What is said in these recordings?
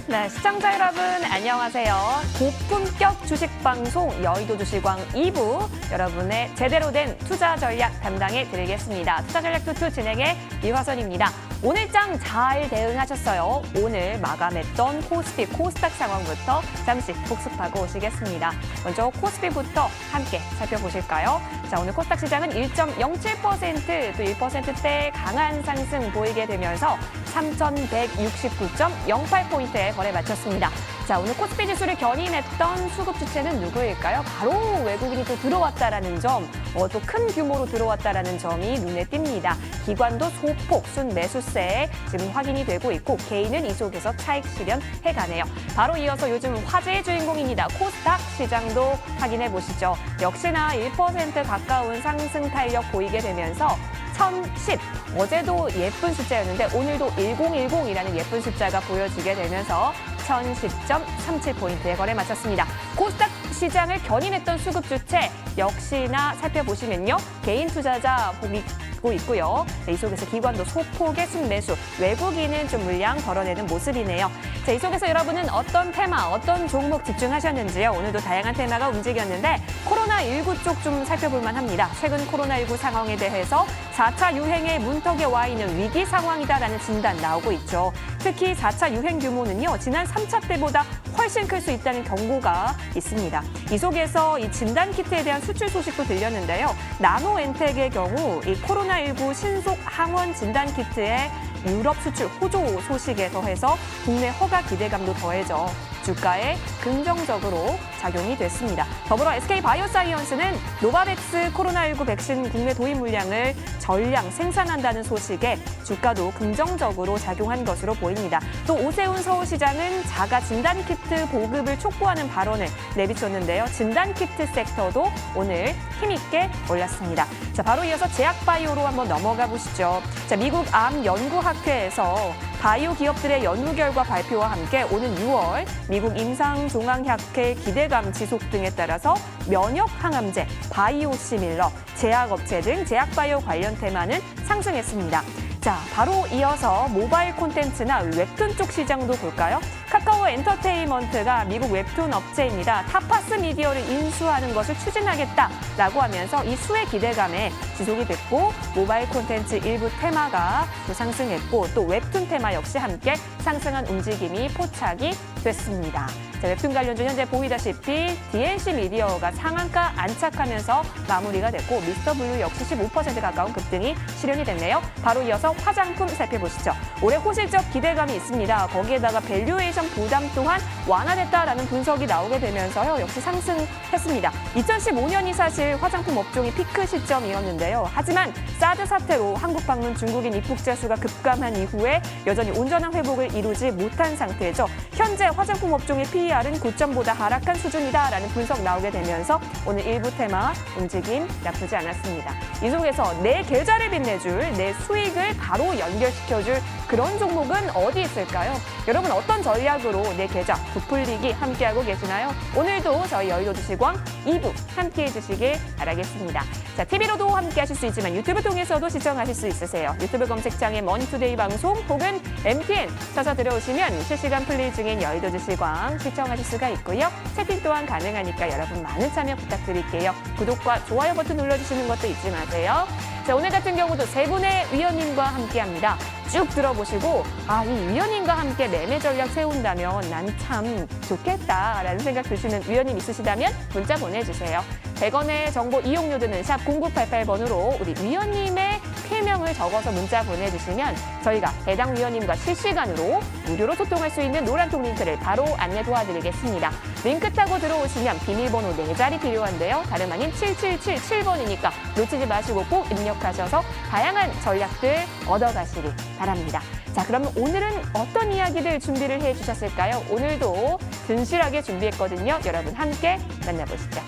네, 시청자 여러분 안녕하세요. 고품격 주식 방송 여의도 주식왕 2부 여러분의 제대로 된 투자 전략 담당해 드리겠습니다. 투자 전략 투투 진행의 이화선입니다. 오늘 장 잘 대응하셨어요. 오늘 마감했던 코스피, 코스닥 상황부터 잠시 복습하고 오시겠습니다. 먼저 코스피부터 함께 살펴보실까요? 자, 오늘 코스닥 시장은 1.07% 또 1%대 강한 상승 보이게 되면서 3,169.08포인트에 거래 마쳤습니다. 자, 오늘 코스피 지수를 견인했던 수급 주체는 누구일까요? 바로 외국인이 또 들어왔다라는 점, 또 큰 규모로 들어왔다라는 점이 눈에 띕니다. 기관도 소폭 순매수세에 지금 확인이 되고 있고 개인은 이 속에서 차익 실현해가네요. 바로 이어서 요즘 화제의 주인공입니다. 코스닥 시장도 확인해 보시죠. 역시나 1% 가까운 상승 탄력 보이게 되면서 1010, 어제도 예쁜 숫자였는데 오늘도 1010이라는 예쁜 숫자가 보여지게 되면서 1010.37포인트에 거래 마쳤습니다. 코스닥 시장을 견인했던 수급 주체 역시나 살펴보시면요. 개인 투자자 보이고 있고요. 네, 이 속에서 기관도 소폭의 순매수, 외국인은 좀 물량 덜어내는 모습이네요. 자, 이 속에서 여러분은 어떤 테마, 어떤 종목 집중하셨는지요? 오늘도 다양한 테마가 움직였는데 코로나19 쪽 좀 살펴볼만 합니다. 최근 코로나19 상황에 대해서 4차 유행의 문턱에 와 있는 위기 상황이다라는 진단 나오고 있죠. 특히 4차 유행 규모는요, 지난 3차 때보다 훨씬 클 수 있다는 경고가 있습니다. 이 속에서 이 진단 키트에 대한 수출 소식도 들렸는데요. 나노엔텍의 경우 이 코로나19 신속 항원 진단 키트의 유럽 수출 호조 소식에 더해서 국내 허가 기대감도 더해져 주가에 긍정적으로 작용이 됐습니다. 더불어 SK바이오사이언스는 노바백스 코로나19 백신 국내 도입 물량을 전량 생산한다는 소식에 주가도 긍정적으로 작용한 것으로 보입니다. 또 오세훈 서울시장은 자가 진단키트 보급을 촉구하는 발언을 내비쳤는데요. 진단키트 섹터도 오늘 힘있게 올랐습니다. 자, 바로 이어서 제약바이오로 한번 넘어가 보시죠. 자, 미국 암연구학회에서 바이오 기업들의 연구 결과 발표와 함께 오는 6월 미국 임상종양학회 기대감 지속 등에 따라서 면역 항암제, 바이오시밀러, 제약업체 등 제약바이오 관련 테마는 상승했습니다. 자, 바로 이어서 모바일 콘텐츠나 웹툰 쪽 시장도 볼까요? 카카오 엔터테인먼트가 미국 웹툰 업체입니다. 타파스 미디어를 인수하는 것을 추진하겠다라고 하면서 이 수의 기대감에 지속이 됐고 모바일 콘텐츠 일부 테마가 또 상승했고 또 웹툰 테마 역시 함께 상승한 움직임이 포착이 됐습니다. 자, 웹툰 관련주 현재 보이다시피 DNC 미디어가 상한가 안착하면서 마무리가 됐고 미스터블루 역시 15% 가까운 급등이 실현이 됐네요. 바로 이어서 화장품 살펴보시죠. 올해 호실적 기대감이 있습니다. 거기에다가 밸류에이션 부담 또한 완화됐다라는 분석이 나오게 되면서요. 역시 상승했습니다. 2015년이 사실 화장품 업종의 피크 시점이었는데요. 하지만 사드 사태로 한국 방문 중국인 입국자 수가 급감한 이후에 여전히 온전한 회복을 이루지 못한 상태죠. 현재 화장품 업종의 PER은 고점보다 하락한 수준이다라는 분석 나오게 되면서 오늘 일부 테마 움직임 나쁘지 않았습니다. 이 속에서 내 계좌를 빛내줄, 내 수익을 바로 연결시켜줄 그런 종목은 어디 있을까요? 여러분 어떤 전략으로 내 계좌 부풀리기 함께하고 계시나요? 오늘도 저희 여의도 주식왕 2부 함께해 주시길 바라겠습니다. 자, TV로도 함께하실 수 있지만 유튜브 통해서도 시청하실 수 있으세요. 유튜브 검색창에 머니투데이 방송 혹은 MTN 쳐서 들어오시면 실시간 플레이 중인 여의도 주식왕 시청하실 수가 있고요. 채팅 또한 가능하니까 여러분 많은 참여 부탁드릴게요. 구독과 좋아요 버튼 눌러주시는 것도 잊지 마세요. 자, 오늘 같은 경우도 세 분의 위원님과 함께합니다. 쭉 들어보시고 이 위원님과 함께 매매 전략 세운다면 난 참 좋겠다라는 생각 드시는 위원님 있으시다면 문자 보내주세요. 100원의 정보 이용료 드는 샵 0988번으로 우리 위원님의 필명을 적어서 문자 보내주시면 저희가 해당 위원님과 실시간으로 무료로 소통할 수 있는 노란통 링크를 바로 안내 도와드리겠습니다. 링크 타고 들어오시면 비밀번호 4자리 필요한데요. 다름 아닌 7777번이니까 놓치지 마시고 꼭 입력하셔서 다양한 전략들 얻어가시기 바랍니다. 자, 그럼 오늘은 어떤 이야기들 준비를 해주셨을까요? 오늘도 진실하게 준비했거든요. 여러분 함께 만나보시죠.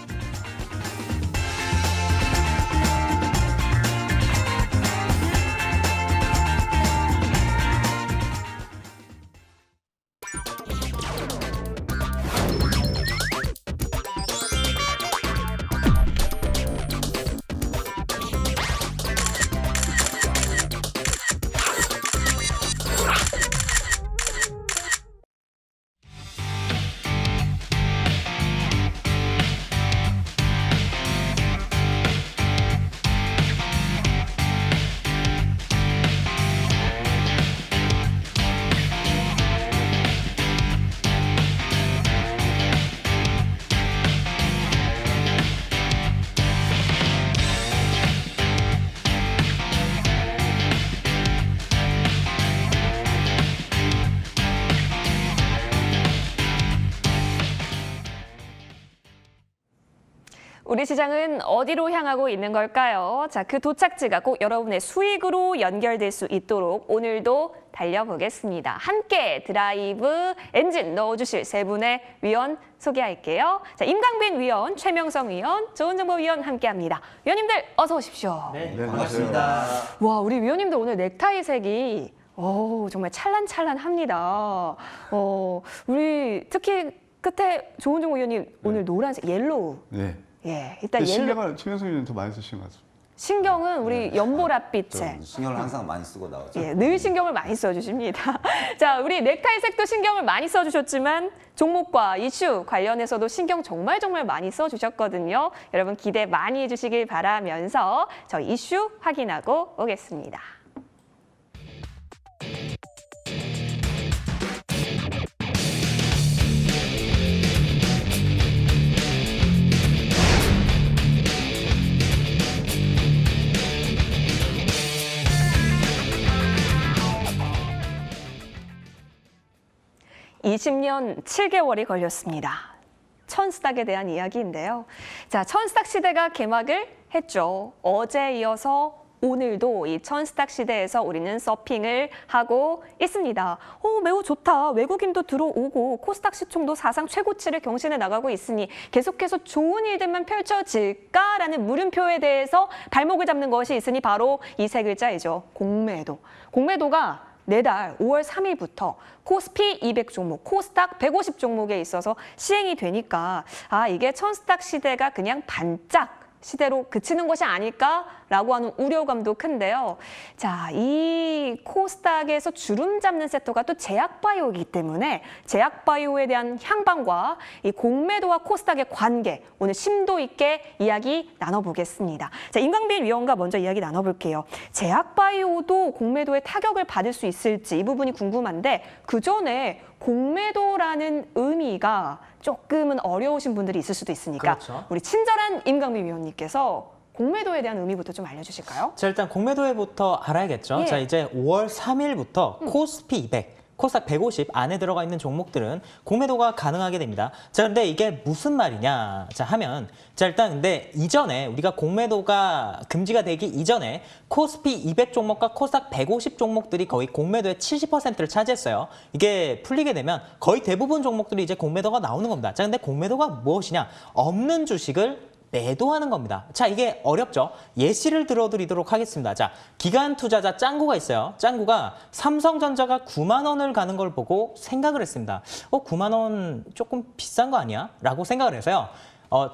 우리 시장은 어디로 향하고 있는 걸까요? 자, 그 도착지가 꼭 여러분의 수익으로 연결될 수 있도록 오늘도 달려보겠습니다. 함께 드라이브 엔진 넣어주실 세 분의 위원 소개할게요. 자, 임강빈 위원, 최명성 위원, 좋은정보위원 함께합니다. 위원님들 어서 오십시오. 네, 반갑습니다. 와, 우리 위원님들 오늘 넥타이 색이 정말 찰랑찰랑합니다. 우리 특히 끝에 좋은정보 위원님 오늘 노란색, 옐로우. 네. 예, 일단 옐로우. 신경을 최명성 의원님 더 많이 쓰신 것 같습니다. 신경은 우리 연보랏빛에. 신경을 항상 많이 쓰고 나오죠. 예, 늘 신경을 많이 써주십니다. 자, 우리 넥타이 색도 신경을 많이 써주셨지만 종목과 이슈 관련해서도 신경 정말 많이 써주셨거든요. 여러분 기대 많이 해주시길 바라면서 저희 이슈 확인하고 오겠습니다. (20년 7개월이) 걸렸습니다. 천스닥에 대한 이야기인데요. 자, 천스닥 시대가 개막을 했죠. 어제 이어서 오늘도 이 천스닥 시대에서 우리는 서핑을 하고 있습니다. 매우 좋다. 외국인도 들어오고 코스닥 시총도 사상 최고치를 경신해 나가고 있으니 계속해서 좋은 일들만 펼쳐질까라는 물음표에 대해서 발목을 잡는 것이 있으니 바로 이 세 글자이죠. 공매도. 공매도가 내달 5월 3일부터 코스피 200 종목, 코스닥 150 종목에 있어서 시행이 되니까 이게 천스닥 시대가 그냥 반짝 시대로 그치는 것이 아닐까라고 하는 우려감도 큰데요. 자, 이 코스닥에서 주름 잡는 섹터가 또 제약바이오이기 때문에 제약바이오에 대한 향방과 이 공매도와 코스닥의 관계 오늘 심도 있게 이야기 나눠보겠습니다. 자, 임강빈 위원과 먼저 이야기 나눠볼게요. 제약바이오도 공매도의 타격을 받을 수 있을지 이 부분이 궁금한데 그 전에 공매도라는 의미가 조금은 어려우신 분들이 있을 수도 있으니까 그렇죠. 우리 친절한 임강민 위원님께서 공매도에 대한 의미부터 좀 알려주실까요? 자, 일단 공매도에부터 알아야겠죠. 예. 자, 이제 5월 3일부터 코스피 200, 코스닥 150 안에 들어가 있는 종목들은 공매도가 가능하게 됩니다. 자, 근데 이게 무슨 말이냐? 자, 하면 자, 일단 근데 이전에 우리가 공매도가 금지가 되기 이전에 코스피 200 종목과 코스닥 150 종목들이 거의 공매도의 70%를 차지했어요. 이게 풀리게 되면 거의 대부분 종목들이 이제 공매도가 나오는 겁니다. 자, 근데 공매도가 무엇이냐? 없는 주식을 매도하는 겁니다. 자, 이게 어렵죠? 예시를 들어드리도록 하겠습니다. 자, 기관 투자자 짱구가 있어요. 짱구가 삼성전자가 9만 원을 가는 걸 보고 생각을 했습니다. 9만 원 조금 비싼 거 아니야? 라고 생각을 해서요.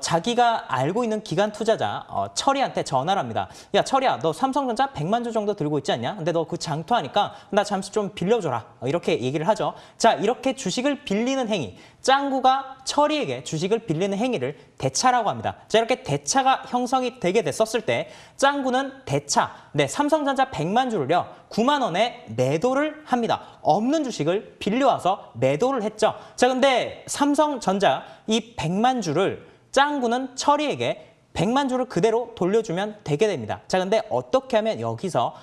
자기가 알고 있는 기관 투자자 철이한테 전화를 합니다. 야, 철이야, 너 삼성전자 100만 주 정도 들고 있지 않냐? 근데 너 그 장투하니까 나 잠시 좀 빌려줘라. 이렇게 얘기를 하죠. 자, 이렇게 주식을 빌리는 행위. 짱구가 철이에게 주식을 빌리는 행위를 대차라고 합니다. 자, 이렇게 대차가 형성이 되게 됐었을 때 짱구는 대차, 삼성전자 100만 주를요 9만 원에 매도를 합니다. 없는 주식을 빌려와서 매도를 했죠. 자, 근데 삼성전자 이 100만 주를 짱구는 철이에게 100만 주를 그대로 돌려주면 되게 됩니다. 자, 근데 어떻게 하면 여기서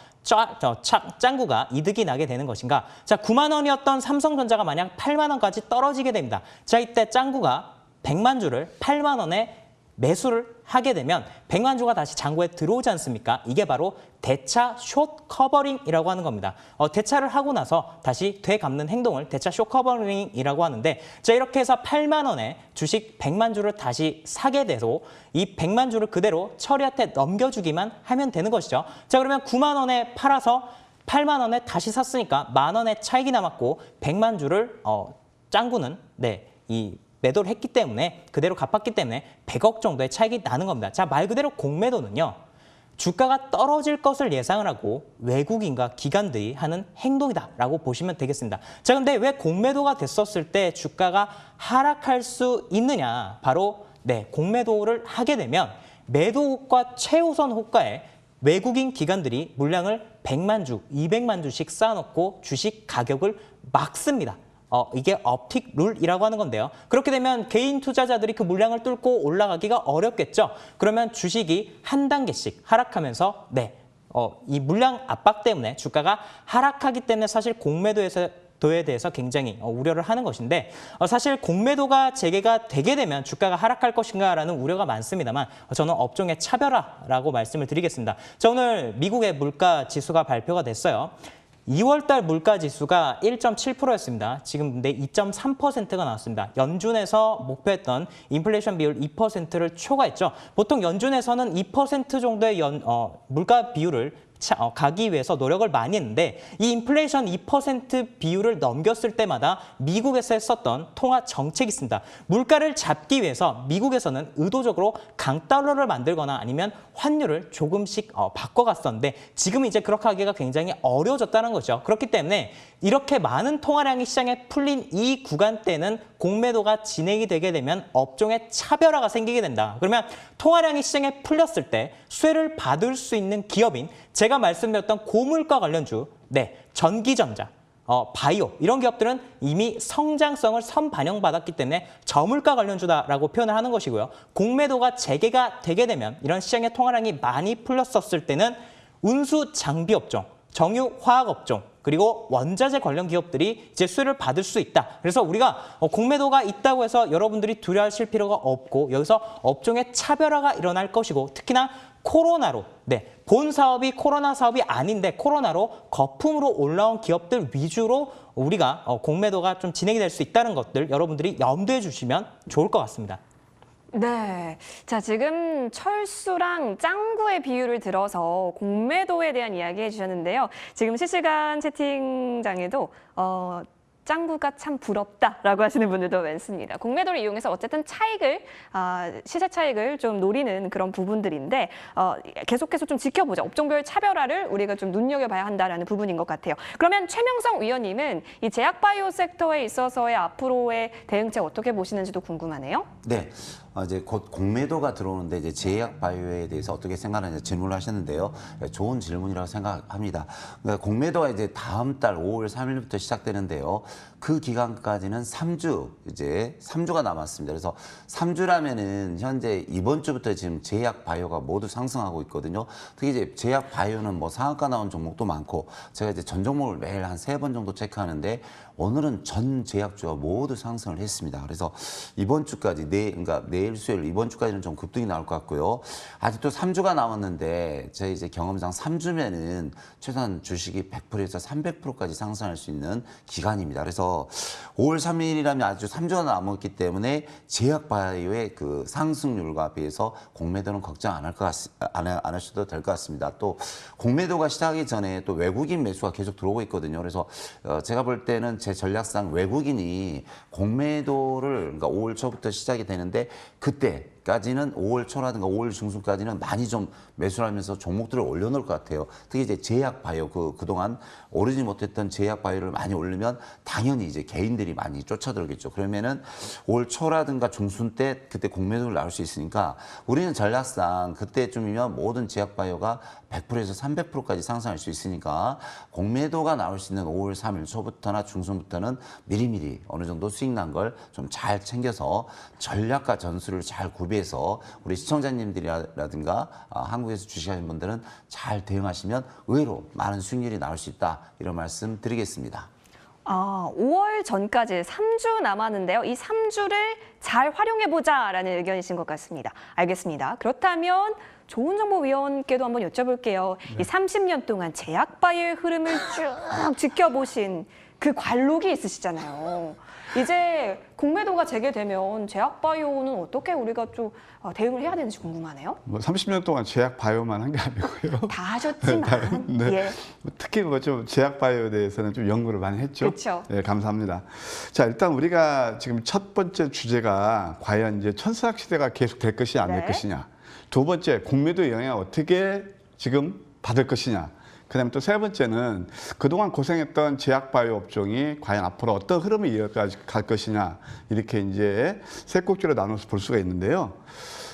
짱구가 이득이 나게 되는 것인가? 자, 9만 원이었던 삼성전자가 만약 8만 원까지 떨어지게 됩니다. 자, 이때 짱구가 100만 주를 8만 원에 매수를 하게 되면 100만 주가 다시 잔고에 들어오지 않습니까? 이게 바로 대차 숏 커버링이라고 하는 겁니다. 대차를 하고 나서 다시 되갚는 행동을 대차 숏 커버링이라고 하는데, 자, 이렇게 해서 8만 원에 주식 100만 주를 다시 사게 돼도 이 100만 주를 그대로 철이한테 넘겨주기만 하면 되는 것이죠. 자, 그러면 9만 원에 팔아서 8만 원에 다시 샀으니까 만 원의 차익이 남았고 100만 주를 짱구는 이 매도를 했기 때문에 그대로 갚았기 때문에 100억 정도의 차익이 나는 겁니다. 자, 말 그대로 공매도는요. 주가가 떨어질 것을 예상을 하고 외국인과 기관들이 하는 행동이다라고 보시면 되겠습니다. 자, 근데 왜 공매도가 됐었을 때 주가가 하락할 수 있느냐? 바로 공매도를 하게 되면 매도 호가 최우선 호가에 외국인 기관들이 물량을 100만 주, 200만 주씩 쌓아놓고 주식 가격을 막습니다. 이게 업틱 룰이라고 하는 건데요. 그렇게 되면 개인 투자자들이 그 물량을 뚫고 올라가기가 어렵겠죠. 그러면 주식이 한 단계씩 하락하면서 이 물량 압박 때문에 주가가 하락하기 때문에 사실 공매도에서 도에 대해서 굉장히 우려를 하는 것인데 사실 공매도가 재개가 되게 되면 주가가 하락할 것인가라는 우려가 많습니다만 저는 업종의 차별화라고 말씀을 드리겠습니다. 자, 오늘 미국의 물가 지수가 발표가 됐어요. 2월 달 물가 지수가 1.7%였습니다. 지금 근데 2.3%가 나왔습니다. 연준에서 목표했던 인플레이션 비율 2%를 초과했죠. 보통 연준에서는 2% 정도의 물가 비율을 가기 위해서 노력을 많이 했는데 이 인플레이션 2% 비율을 넘겼을 때마다 미국에서 했었던 통화 정책이 있습니다. 물가를 잡기 위해서 미국에서는 의도적으로 강달러를 만들거나 아니면 환율을 조금씩 바꿔갔었는데 지금 이제 그렇게 하기가 굉장히 어려워졌다는 거죠. 그렇기 때문에 이렇게 많은 통화량이 시장에 풀린 이 구간대는 공매도가 진행이 되게 되면 업종의 차별화가 생기게 된다. 그러면 통화량이 시장에 풀렸을 때 수혜를 받을 수 있는 기업인 제가 말씀드렸던 고물가 관련주, 전기전자, 바이오 이런 기업들은 이미 성장성을 선반영받았기 때문에 저물가 관련주다라고 표현을 하는 것이고요. 공매도가 재개가 되게 되면 이런 시장의 통화량이 많이 풀렸었을 때는 운수 장비 업종, 정유 화학 업종, 그리고 원자재 관련 기업들이 이제 수혜를 받을 수 있다. 그래서 우리가 공매도가 있다고 해서 여러분들이 두려워하실 필요가 없고 여기서 업종의 차별화가 일어날 것이고 특히나 코로나로 본 사업이 코로나 사업이 아닌데 코로나로 거품으로 올라온 기업들 위주로 우리가 공매도가 좀 진행이 될 수 있다는 것들 여러분들이 염두에 주시면 좋을 것 같습니다. 네. 자, 지금 철수랑 짱구의 비율을 들어서 공매도에 대한 이야기 해주셨는데요. 지금 실시간 채팅장에도 짱구가 참 부럽다라고 하시는 분들도 많습니다. 공매도를 이용해서 어쨌든 차익을 시세 차익을 좀 노리는 그런 부분들인데 계속해서 좀 지켜보자. 업종별 차별화를 우리가 좀 눈여겨봐야 한다라는 부분인 것 같아요. 그러면 최명성 위원님은 이 제약바이오 섹터에 있어서의 앞으로의 대응책 어떻게 보시는지도 궁금하네요. 네. 이제 곧 공매도가 들어오는데 이제 제약 바이오에 대해서 어떻게 생각하는지 질문을 하셨는데요. 좋은 질문이라고 생각합니다. 그러니까 공매도가 이제 다음 달 5월 3일부터 시작되는데요. 그 기간까지는 3주가 남았습니다. 그래서 3주라면은 현재 이번 주부터 지금 제약 바이오가 모두 상승하고 있거든요. 특히 이제 제약 바이오는 뭐 상한가 나온 종목도 많고 제가 이제 전 종목을 매일 한 3번 정도 체크하는데 오늘은 전 제약주가 모두 상승을 했습니다. 그래서 이번 주까지 그러니까 내일 수요일 이번 주까지는 좀 급등이 나올 것 같고요. 아직도 3주가 남았는데 제 이제 경험상 3주면은 최소한 주식이 100%에서 300%까지 상승할 수 있는 기간입니다. 그래서 5월 3일이라면 아주 3주가 남았기 때문에 제약 바이오의 그 상승률과 비해서 공매도는 걱정 안 하셔도 될 것 같습니다. 또 공매도가 시작하기 전에 또 외국인 매수가 계속 들어오고 있거든요. 그래서 제가 볼 때는 제 전략상 외국인이 공매도를 그러니까 5월 초부터 시작이 되는데 그때까지는 5월 초라든가 5월 중순까지는 많이 좀 매수를 하면서 종목들을 올려놓을 것 같아요. 특히 이제 제약 바이오 그동안 오르지 못했던 제약 바이오를 많이 올리면 당연히 이제 개인들이 많이 쫓아들겠죠. 그러면은 5월 초라든가 중순 때 그때 공매도를 나올 수 있으니까 우리는 전략상 그때쯤이면 모든 제약 바이오가 100%에서 300%까지 상승할 수 있으니까 공매도가 나올 수 있는 5월 3일 초부터나 중순부터는 미리미리 어느 정도 수익 난 걸 좀 잘 챙겨서 전략과 전술을 잘 구비해서 우리 시청자님들이라든가 한국에서 주식하시는 분들은 잘 대응하시면 의외로 많은 수익률이 나올 수 있다. 이런 말씀 드리겠습니다. 5월 전까지 3주 남았는데요. 이 3주를 잘 활용해보자라는 의견이신 것 같습니다. 알겠습니다. 그렇다면 조은정보위원께도 한번 여쭤볼게요. 이 30년 동안 제약바이오의 흐름을 쭉 지켜보신 그 관록이 있으시잖아요. 이제 공매도가 재개되면 제약바이오는 어떻게 우리가 좀 대응을 해야 되는지 궁금하네요. 뭐 30년 동안 제약 바이오만 한 게 아니고요. 다 하셨지만. 네. 예. 특히 좀 제약 바이오에 대해서는 좀 연구를 많이 했죠. 그렇죠. 네, 감사합니다. 자, 일단 우리가 지금 첫 번째 주제가 과연 이제 천사학 시대가 계속 될 것이 안 될 것이냐. 두 번째, 공매도의 영향을 어떻게 지금 받을 것이냐. 그다음에 또 세 번째는 그동안 고생했던 제약 바이오 업종이 과연 앞으로 어떤 흐름을 이어갈 것이냐. 이렇게 이제 세 꼭지로 나눠서 볼 수가 있는데요.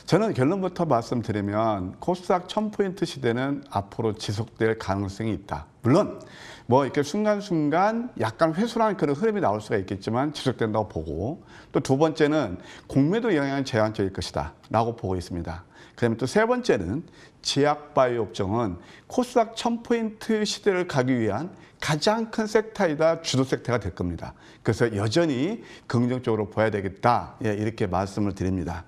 저는 결론부터 말씀드리면 코스닥 1000포인트 시대는 앞으로 지속될 가능성이 있다. 물론 뭐 이렇게 순간순간 약간 회수라는 그런 흐름이 나올 수가 있겠지만 지속된다고 보고, 또 두 번째는 공매도 영향은 제한적일 것이다 라고 보고 있습니다. 그다음에 또 세 번째는 제약바이오 업종은 코스닥 1000포인트 시대를 가기 위한 가장 큰 섹터이다, 주도 섹터가 될 겁니다. 그래서 여전히 긍정적으로 봐야 되겠다, 예, 이렇게 말씀을 드립니다.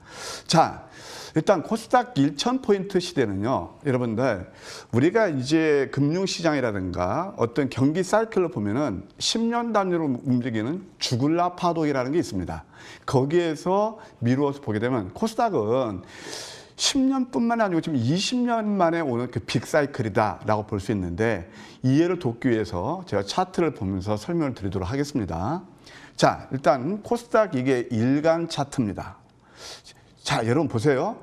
자, 일단 코스닥 1000포인트 시대는요, 여러분들 우리가 이제 금융시장이라든가 어떤 경기 사이클을 보면은 10년 단위로 움직이는 주글라 파동이라는 게 있습니다. 거기에서 미루어서 보게 되면 코스닥은 10년뿐만 아니고 지금 20년 만에 오는 그 빅사이클이다라고 볼 수 있는데, 이해를 돕기 위해서 제가 차트를 보면서 설명을 드리도록 하겠습니다. 자, 일단 코스닥 이게 일간 차트입니다. 자, 여러분 보세요.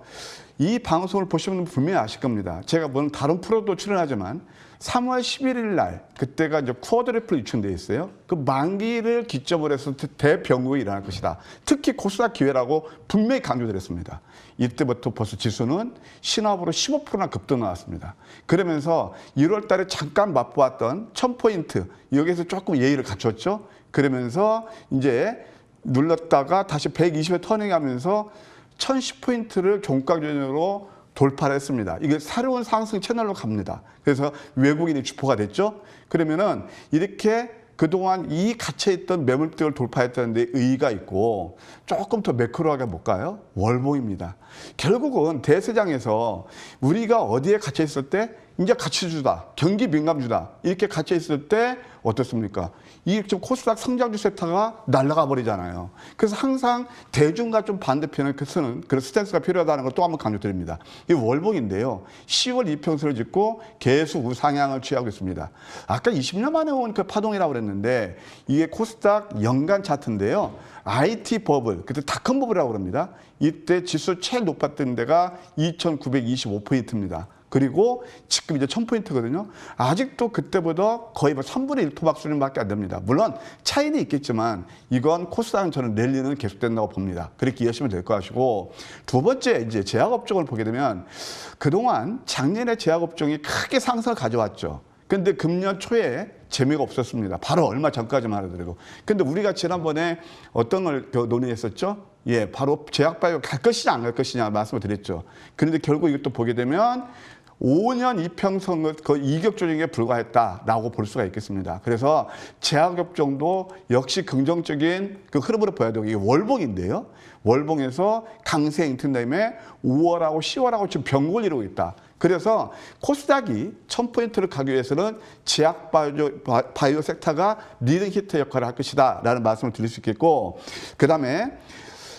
이 방송을 보시면 분명히 아실 겁니다. 제가 물론 다른 프로도 출연하지만 3월 11일 날 그때가 이제 쿼드래플 유출되어 있어요. 그 만기를 기점으로 해서 대병국이 일어날 것이다. 특히 코스닥 기회라고 분명히 강조드렸습니다. 이때부터 벌써 지수는 신압으로 15%나 급등 나왔습니다. 그러면서 1월 달에 잠깐 맛보았던 1000포인트 여기에서 조금 예의를 갖췄죠. 그러면서 이제 눌렀다가 다시 120에 터닝하면서 1010포인트를 종가 기준으로 돌파를 했습니다. 이게 새로운 상승 채널로 갑니다. 그래서 외국인이 주포가 됐죠. 그러면은 이렇게 그동안 이 갇혀있던 매물대를 돌파했다는 데 의의가 있고, 조금 더 매크로하게 볼까요? 월봉입니다. 결국은 대세장에서 우리가 어디에 갇혀있을 때 이제 가치주다, 경기 민감주다 이렇게 갇혀있을 때 어떻습니까? 이 지금 코스닥 성장주 섹터가 날아가 버리잖아요. 그래서 항상 대중과 좀 반대편을 쓰는 그런 스탠스가 필요하다는 걸 또 한번 강조드립니다. 이 월봉인데요. 10월 이평선을 짚고 계속 우상향을 취하고 있습니다. 아까 20년 만에 온 그 파동이라고 그랬는데 이게 코스닥 연간 차트인데요. IT 버블, 그때 닷컴 버블이라고 그럽니다. 이때 지수 제일 높았던 데가 2925포인트입니다. 그리고 지금 이제 1000포인트거든요. 아직도 그때보다 거의 뭐 3분의 1 토막 수준밖에 안 됩니다. 물론 차이는 있겠지만 이건 코스닥은 저는 랠리는 계속된다고 봅니다. 그렇게 이해하시면 될 것 같고, 두 번째 이제 제약업종을 보게 되면 그동안 작년에 제약업종이 크게 상승을 가져왔죠. 근데 금년 초에 재미가 없었습니다. 바로 얼마 전까지만 하더라도. 근데 우리가 지난번에 어떤 걸 논의했었죠? 예, 바로 제약바이오 갈 것이냐 안 갈 것이냐 말씀을 드렸죠. 그런데 결국 이것도 보게 되면 5년 이평선 그 이격 조정에 불과했다라고 볼 수가 있겠습니다. 그래서 제약업종도 역시 긍정적인 그 흐름으로 보여야 되고, 이게 월봉인데요. 월봉에서 강세 인트다음에 5월하고 10월하고 지금 병골 이루고 있다. 그래서 코스닥이 1000포인트를 가기 위해서는 제약바이오 섹터가 리딩 히트 역할을 할 것이다 라는 말씀을 드릴 수 있겠고, 그 다음에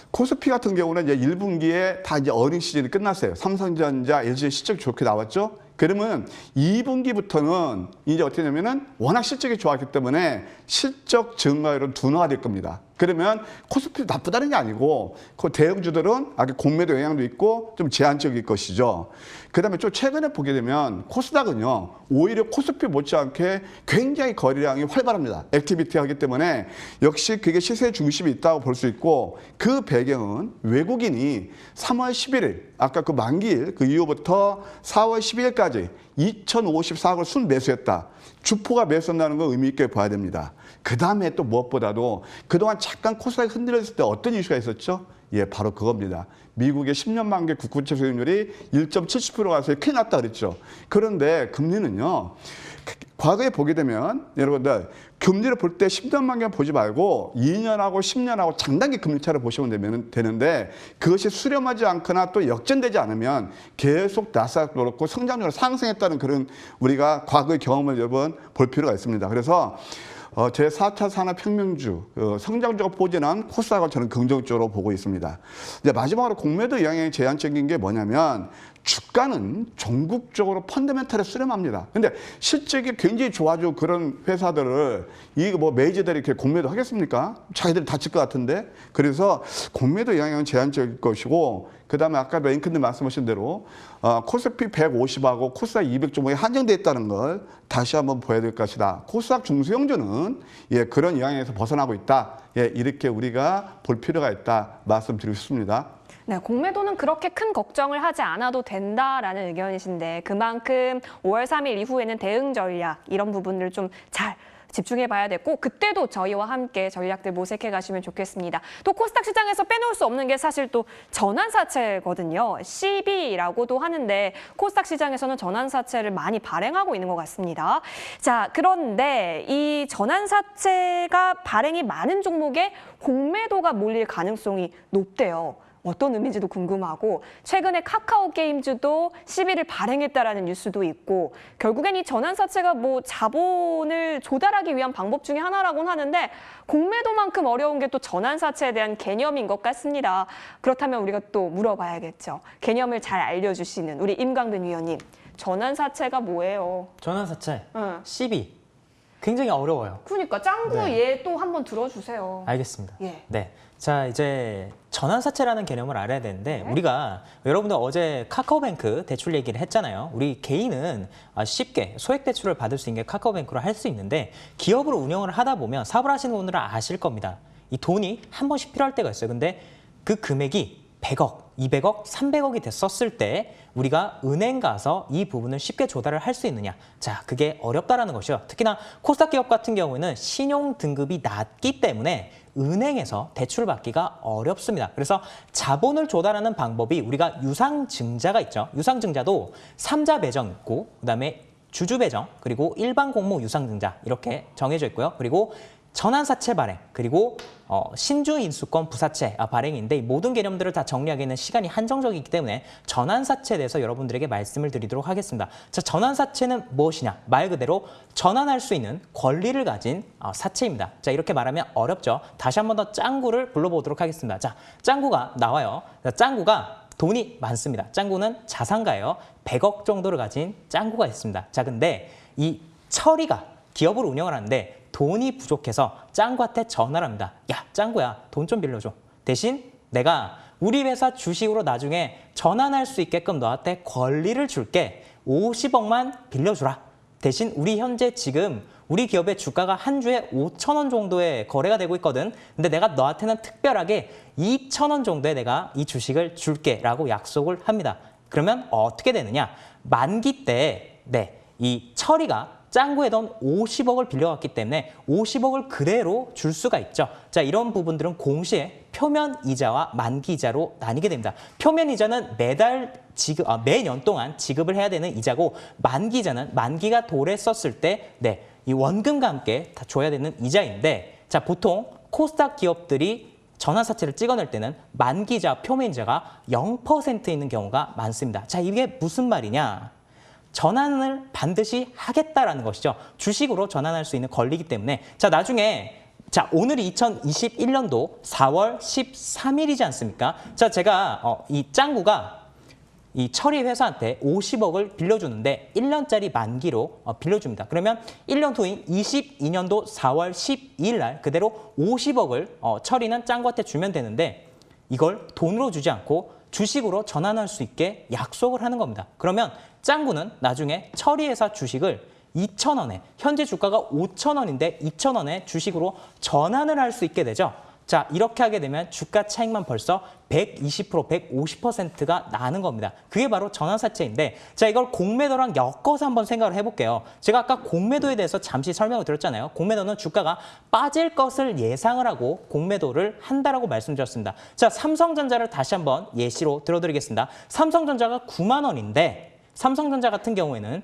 코스피 같은 경우는 이제 1분기에 다 이제 어닝 시즌이 끝났어요. 삼성전자, LG 실적이 좋게 나왔죠. 그러면 2분기부터는 이제 어떻게 되냐면은 워낙 실적이 좋았기 때문에 실적 증가율은 둔화가 될 겁니다. 그러면 코스피 나쁘다는 게 아니고 그 대형주들은 아주 공매도 영향도 있고 좀 제한적일 것이죠. 그다음에 좀 최근에 보게 되면 코스닥은요 오히려 코스피 못지않게 굉장히 거래량이 활발합니다. 액티비티하기 때문에 역시 그게 시세 중심이 있다고 볼 수 있고, 그 배경은 외국인이 3월 11일 아까 그 만기일 그 이후부터 4월 12일까지 2054억을 순매수했다. 주포가 매수한다는 걸 의미 있게 봐야 됩니다. 그 다음에 또 무엇보다도 그동안 잠깐 코스닥이 흔들렸을 때 어떤 이슈가 있었죠? 예, 바로 그겁니다. 미국의 10년 만기 국채 수익률이 1.70% 가서 큰일 났다 그랬죠. 그런데 금리는요, 과거에 보게 되면 여러분들 금리를 볼 때 10년 만기만 보지 말고 2년하고 10년하고 장단기 금리 차를 보시면 되는데, 그것이 수렴하지 않거나 또 역전되지 않으면 계속 나스닥도 그렇고 성장률을 상승했다는 그런 우리가 과거의 경험을 여러분 볼 필요가 있습니다. 그래서 제4차 산업혁명주 성장주가 포진한 코스닥을 저는 긍정적으로 보고 있습니다. 이제 마지막으로 공매도 영향이 제한적인 게 뭐냐면, 주가는 전국적으로 펀더멘털에 수렴합니다. 근데 실적이 굉장히 좋아지고 그런 회사들을 이거 뭐 메이저들이 이렇게 공매도 하겠습니까? 자기들이 다칠 것 같은데. 그래서 공매도 영향은 제한적일 것이고, 그 다음에 아까 랭크님 말씀하신 대로 코스피 150하고 코스닥 200 종목이 한정되어 있다는 걸 다시 한번 보여야 될 것이다. 코스닥 중소형주는 예, 그런 영향에서 벗어나고 있다. 예, 이렇게 우리가 볼 필요가 있다 말씀드리고 싶습니다. 네, 공매도는 그렇게 큰 걱정을 하지 않아도 된다라는 의견이신데 그만큼 5월 3일 이후에는 대응 전략 이런 부분을 좀 잘 집중해 봐야 됐고 그때도 저희와 함께 전략들 모색해 가시면 좋겠습니다. 또 코스닥 시장에서 빼놓을 수 없는 게 사실 또 전환사채거든요. CB라고도 하는데 코스닥 시장에서는 전환사채를 많이 발행하고 있는 것 같습니다. 자, 그런데 이 전환사채가 발행이 많은 종목에 공매도가 몰릴 가능성이 높대요. 어떤 의미인지도 궁금하고 최근에 카카오 게임즈도 시비를 발행했다라는 뉴스도 있고 결국엔 이 전환사채가 뭐 자본을 조달하기 위한 방법 중에 하나라고는 하는데 공매도만큼 어려운 게 또 전환사채에 대한 개념인 것 같습니다. 그렇다면 우리가 또 물어봐야겠죠. 개념을 잘 알려주시는 우리 임광근 위원님. 전환사채가 뭐예요? 전환사채, 응. CB. 굉장히 어려워요. 그러니까 짱구 네. 얘 또 한번 들어주세요. 알겠습니다. 예. 네. 자, 이제 전환사채라는 개념을 알아야 되는데 네. 우리가 여러분들 어제 카카오뱅크 대출 얘기를 했잖아요. 우리 개인은 쉽게 소액 대출을 받을 수 있는 게 카카오뱅크로 할 수 있는데 기업을 운영을 하다 보면 사업을 하시는 분들은 아실 겁니다. 이 돈이 한 번씩 필요할 때가 있어요. 근데 그 금액이 100억, 200억, 300억이 됐었을 때 우리가 은행 가서 이 부분을 쉽게 조달을 할 수 있느냐. 자, 그게 어렵다라는 것이요. 특히나 코스닥 기업 같은 경우에는 신용 등급이 낮기 때문에 은행에서 대출을 받기가 어렵습니다. 그래서 자본을 조달하는 방법이 우리가 유상증자가 있죠. 유상증자도 3자 배정 있고 그다음에 주주 배정 그리고 일반 공모 유상증자 이렇게 정해져 있고요. 그리고 전환사채 발행 그리고 신주인수권 부사채 발행인데 이 모든 개념들을 다 정리하기에는 시간이 한정적이기 때문에 전환사채에 대해서 여러분들에게 말씀을 드리도록 하겠습니다. 자, 전환사채는 무엇이냐? 말 그대로 전환할 수 있는 권리를 가진 사채입니다. 자, 이렇게 말하면 어렵죠. 다시 한 번 더 짱구를 불러보도록 하겠습니다. 자, 짱구가 나와요. 자, 짱구가 돈이 많습니다. 짱구는 자산가예요. 100억 정도를 가진 짱구가 있습니다. 자, 근데 이 철이가 기업을 운영을 하는데 돈이 부족해서 짱구한테 전화를 합니다. 야, 짱구야, 돈 좀 빌려줘. 대신 내가 우리 회사 주식으로 나중에 전환할 수 있게끔 너한테 권리를 줄게. 50억만 빌려주라. 대신 우리 현재 지금 우리 기업의 주가가 한 주에 5,000원 정도의 거래가 되고 있거든. 근데 내가 너한테는 특별하게 2,000원 정도에 내가 이 주식을 줄게 라고 약속을 합니다. 그러면 어떻게 되느냐? 만기 때 이 철이가 짱구에 돈 50억을 빌려갔기 때문에 50억을 그대로 줄 수가 있죠. 자, 이런 부분들은 공시에 표면 이자와 만기 이자로 나뉘게 됩니다. 표면 이자는 매년 동안 지급을 해야 되는 이자고 만기 이자는 만기가 도래했었을 때 이 원금과 함께 다 줘야 되는 이자인데 자, 보통 코스닥 기업들이 전환사채를 찍어낼 때는 만기이자 표면 이자가 0% 있는 경우가 많습니다. 자, 이게 무슨 말이냐? 전환을 반드시 하겠다라는 것이죠. 주식으로 전환할 수 있는 권리이기 때문에 자, 나중에 자, 오늘이 2021년도 4월 13일이지 않습니까? 자, 제가 이 짱구가 이 철이 회사한테 50억을 빌려주는데 1년짜리 만기로 빌려줍니다. 그러면 1년 후인 22년도 4월 12일 날 그대로 50억을 철이는 짱구한테 주면 되는데 이걸 돈으로 주지 않고 주식으로 전환할 수 있게 약속을 하는 겁니다. 그러면 짱구는 나중에 철이회사 주식을 2,000원에 현재 주가가 5,000원인데 2,000원에 주식으로 전환을 할 수 있게 되죠. 자, 이렇게 하게 되면 주가 차익만 벌써 120%, 150%가 나는 겁니다. 그게 바로 전환사채인데 자, 이걸 공매도랑 엮어서 한번 생각을 해볼게요. 제가 아까 공매도에 대해서 잠시 설명을 드렸잖아요. 공매도는 주가가 빠질 것을 예상을 하고 공매도를 한다라고 말씀드렸습니다. 자, 삼성전자를 다시 한번 예시로 들어드리겠습니다. 삼성전자가 9만 원인데 삼성전자 같은 경우에는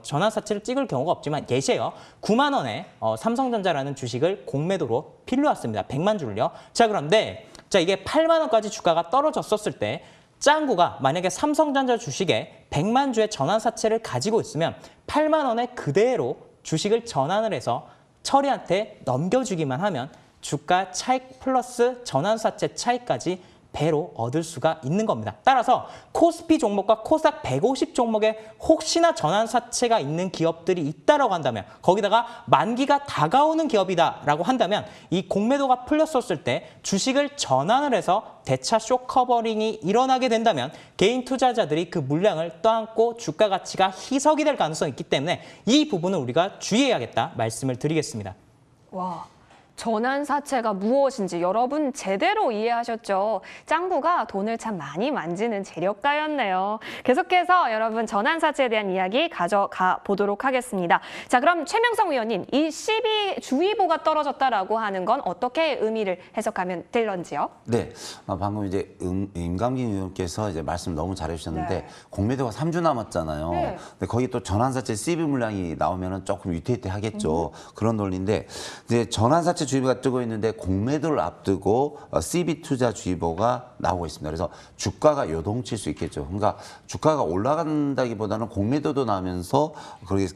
전환사채를 찍을 경우가 없지만 예시예요. 9만 원에 삼성전자라는 주식을 공매도로 빌려왔습니다. 100만 주를요. 자, 그런데 자, 이게 8만 원까지 주가가 떨어졌었을 때 짱구가 만약에 삼성전자 주식에 100만 주의 전환사채를 가지고 있으면 8만 원에 그대로 주식을 전환을 해서 철이한테 넘겨주기만 하면 주가 차익 플러스 전환사채 차익까지 배로 얻을 수가 있는 겁니다. 따라서 코스피 종목과 코스닥 150 종목에 혹시나 전환사채가 있는 기업들이 있다라고 한다면 거기다가 만기가 다가오는 기업이다라고 한다면 이 공매도가 풀렸었을 때 주식을 전환을 해서 대차 숏커버링이 일어나게 된다면 개인 투자자들이 그 물량을 떠안고 주가 가치가 희석이 될 가능성이 있기 때문에 이 부분은 우리가 주의해야겠다 말씀을 드리겠습니다. 와. 전환사채가 무엇인지 여러분 제대로 이해하셨죠? 짱구가 돈을 참 많이 만지는 재력가였네요. 계속해서 여러분 전환사채에 대한 이야기 가져가 보도록 하겠습니다. 자, 그럼 최명성 위원님, 이 시비주의보가 떨어졌다라고 하는 건 어떻게 의미를 해석하면 될런지요? 네, 방금 이제 임감기 의원께서 이제 말씀 너무 잘해주셨는데 네. 공매도가 3주 남았잖아요. 네. 근데 거기 또 전환사채 CB 물량이 나오면은 조금 위태위태하겠죠. 그런 논리인데 이제 전환사채 주의보가 뜨고 있는데 공매도를 앞두고 CB 투자 주의보가 나오고 있습니다. 그래서 주가가 요동칠 수 있겠죠. 그러니까 주가가 올라간다기보다는 공매도도 나면서 그렇게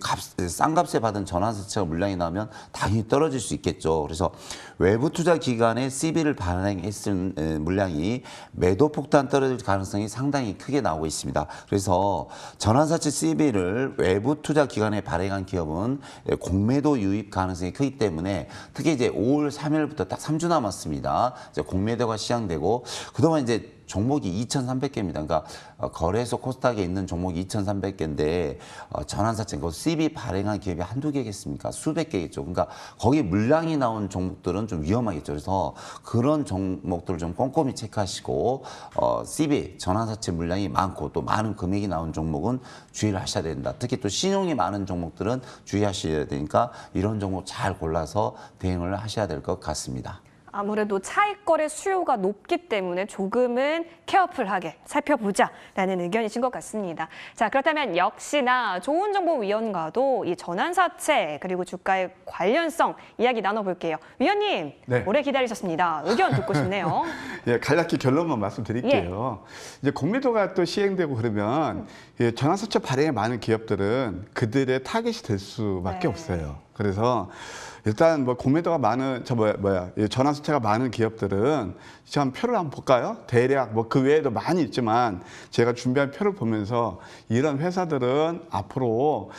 싼 값에 받은 전환사채 물량이 나오면 당연히 떨어질 수 있겠죠. 그래서 외부 투자 기관에 CB를 발행했을 물량이 매도 폭탄 떨어질 가능성이 상당히 크게 나오고 있습니다. 그래서 전환사채 CB를 외부 투자 기관에 발행한 기업은 공매도 유입 가능성이 크기 때문에 특히 이제 5월 3일부터 딱 3주 남았습니다. 이제 공매도가 시작되고 그동안 이제 종목이 2,300개입니다. 그러니까 거래소 코스닥에 있는 종목이 2,300개인데 전환사채, CB 발행한 기업이 한두 개겠습니까? 수백 개겠죠. 그러니까 거기 물량이 나온 종목들은 좀 위험하겠죠. 그래서 그런 종목들을 좀 꼼꼼히 체크하시고 CB, 전환사채 물량이 많고 또 많은 금액이 나온 종목은 주의를 하셔야 된다. 특히 또 신용이 많은 종목들은 주의하셔야 되니까 이런 종목 잘 골라서 대응을 하셔야 될 것 같습니다. 아무래도 차익거래 수요가 높기 때문에 조금은 케어풀하게 살펴보자라는 의견이신 것 같습니다. 자, 그렇다면 역시나 좋은 정보 위원과도 이 전환사채 그리고 주가의 관련성 이야기 나눠볼게요. 위원님, 네. 오래 기다리셨습니다. 의견 듣고 싶네요. 예, 간략히 결론만 말씀드릴게요. 이제 공매도가 또 시행되고 그러면 예, 전환사채 발행에 많은 기업들은 그들의 타깃이 될 수밖에 네. 없어요. 그래서 일단 뭐 공매도가 많은 전환사채가 많은 기업들은 참 표를 한번 볼까요? 대략 뭐 그 외에도 많이 있지만 제가 준비한 표를 보면서 이런 회사들은 앞으로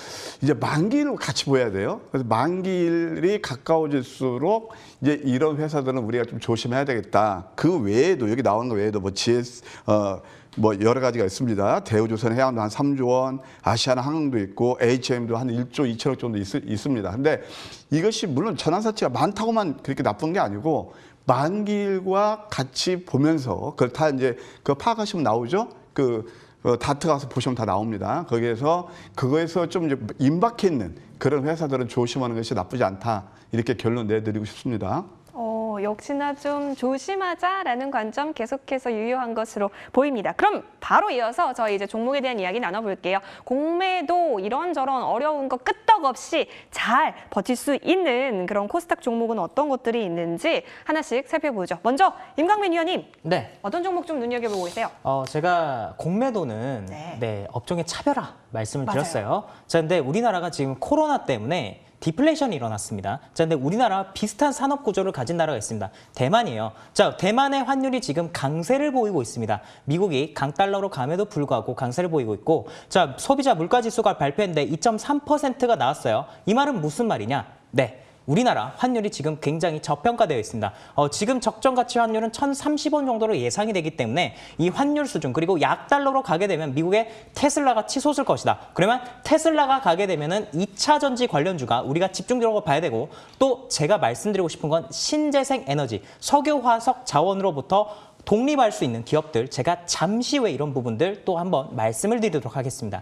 이제 만기를 같이 보여야 돼요. 그래서 만기일이 가까워질수록 이제 이런 회사들은 우리가 좀 조심해야 되겠다. 그 외에도 여기 나오는 거 외에도 뭐 GS 뭐 여러 가지가 있습니다. 대우조선 해양도 한 3조 원, 아시아나항공도 있고 HM도 한 1조 2천억 정도 있습니다. 근데 이것이 물론 전환사채가 많다고만 그렇게 나쁜 게 아니고 만기일과 같이 보면서 그걸 다 이제 그 파악하시면 나오죠. 다트 가서 보시면 다 나옵니다. 그거에서 좀 이제 임박해 있는 그런 회사들은 조심하는 것이 나쁘지 않다. 이렇게 결론 내드리고 싶습니다. 역시나 좀 조심하자라는 관점 계속해서 유효한 것으로 보입니다. 그럼 바로 이어서 저희 이제 종목에 대한 이야기 나눠볼게요. 공매도 이런저런 어려운 거 끄떡없이 잘 버틸 수 있는 그런 코스닥 종목은 어떤 것들이 있는지 하나씩 살펴보죠. 먼저 임강민 위원님, 네. 어떤 종목 좀 눈여겨보고 계세요? 제가 공매도는 네. 업종의 차별화 말씀을 맞아요. 드렸어요. 자, 근데 우리나라가 지금 코로나 때문에 디플레이션이 일어났습니다. 자, 근데 우리나라 비슷한 산업 구조를 가진 나라가 있습니다. 대만이에요. 자, 대만의 환율이 지금 강세를 보이고 있습니다. 미국이 강달러로 감에도 불구하고 강세를 보이고 있고, 자, 소비자 물가 지수가 발표했는데 2.3%가 나왔어요. 이 말은 무슨 말이냐? 네. 우리나라 환율이 지금 굉장히 저평가되어 있습니다. 지금 적정 가치 환율은 1,030원 정도로 예상이 되기 때문에 이 환율 수준 그리고 약달러로 가게 되면 미국의 테슬라가 치솟을 것이다. 그러면 테슬라가 가게 되면은 2차 전지 관련주가 우리가 집중적으로 봐야 되고 또 제가 말씀드리고 싶은 건 신재생 에너지, 석유, 화석 자원으로부터 독립할 수 있는 기업들 제가 잠시 후에 이런 부분들 또 한번 말씀을 드리도록 하겠습니다.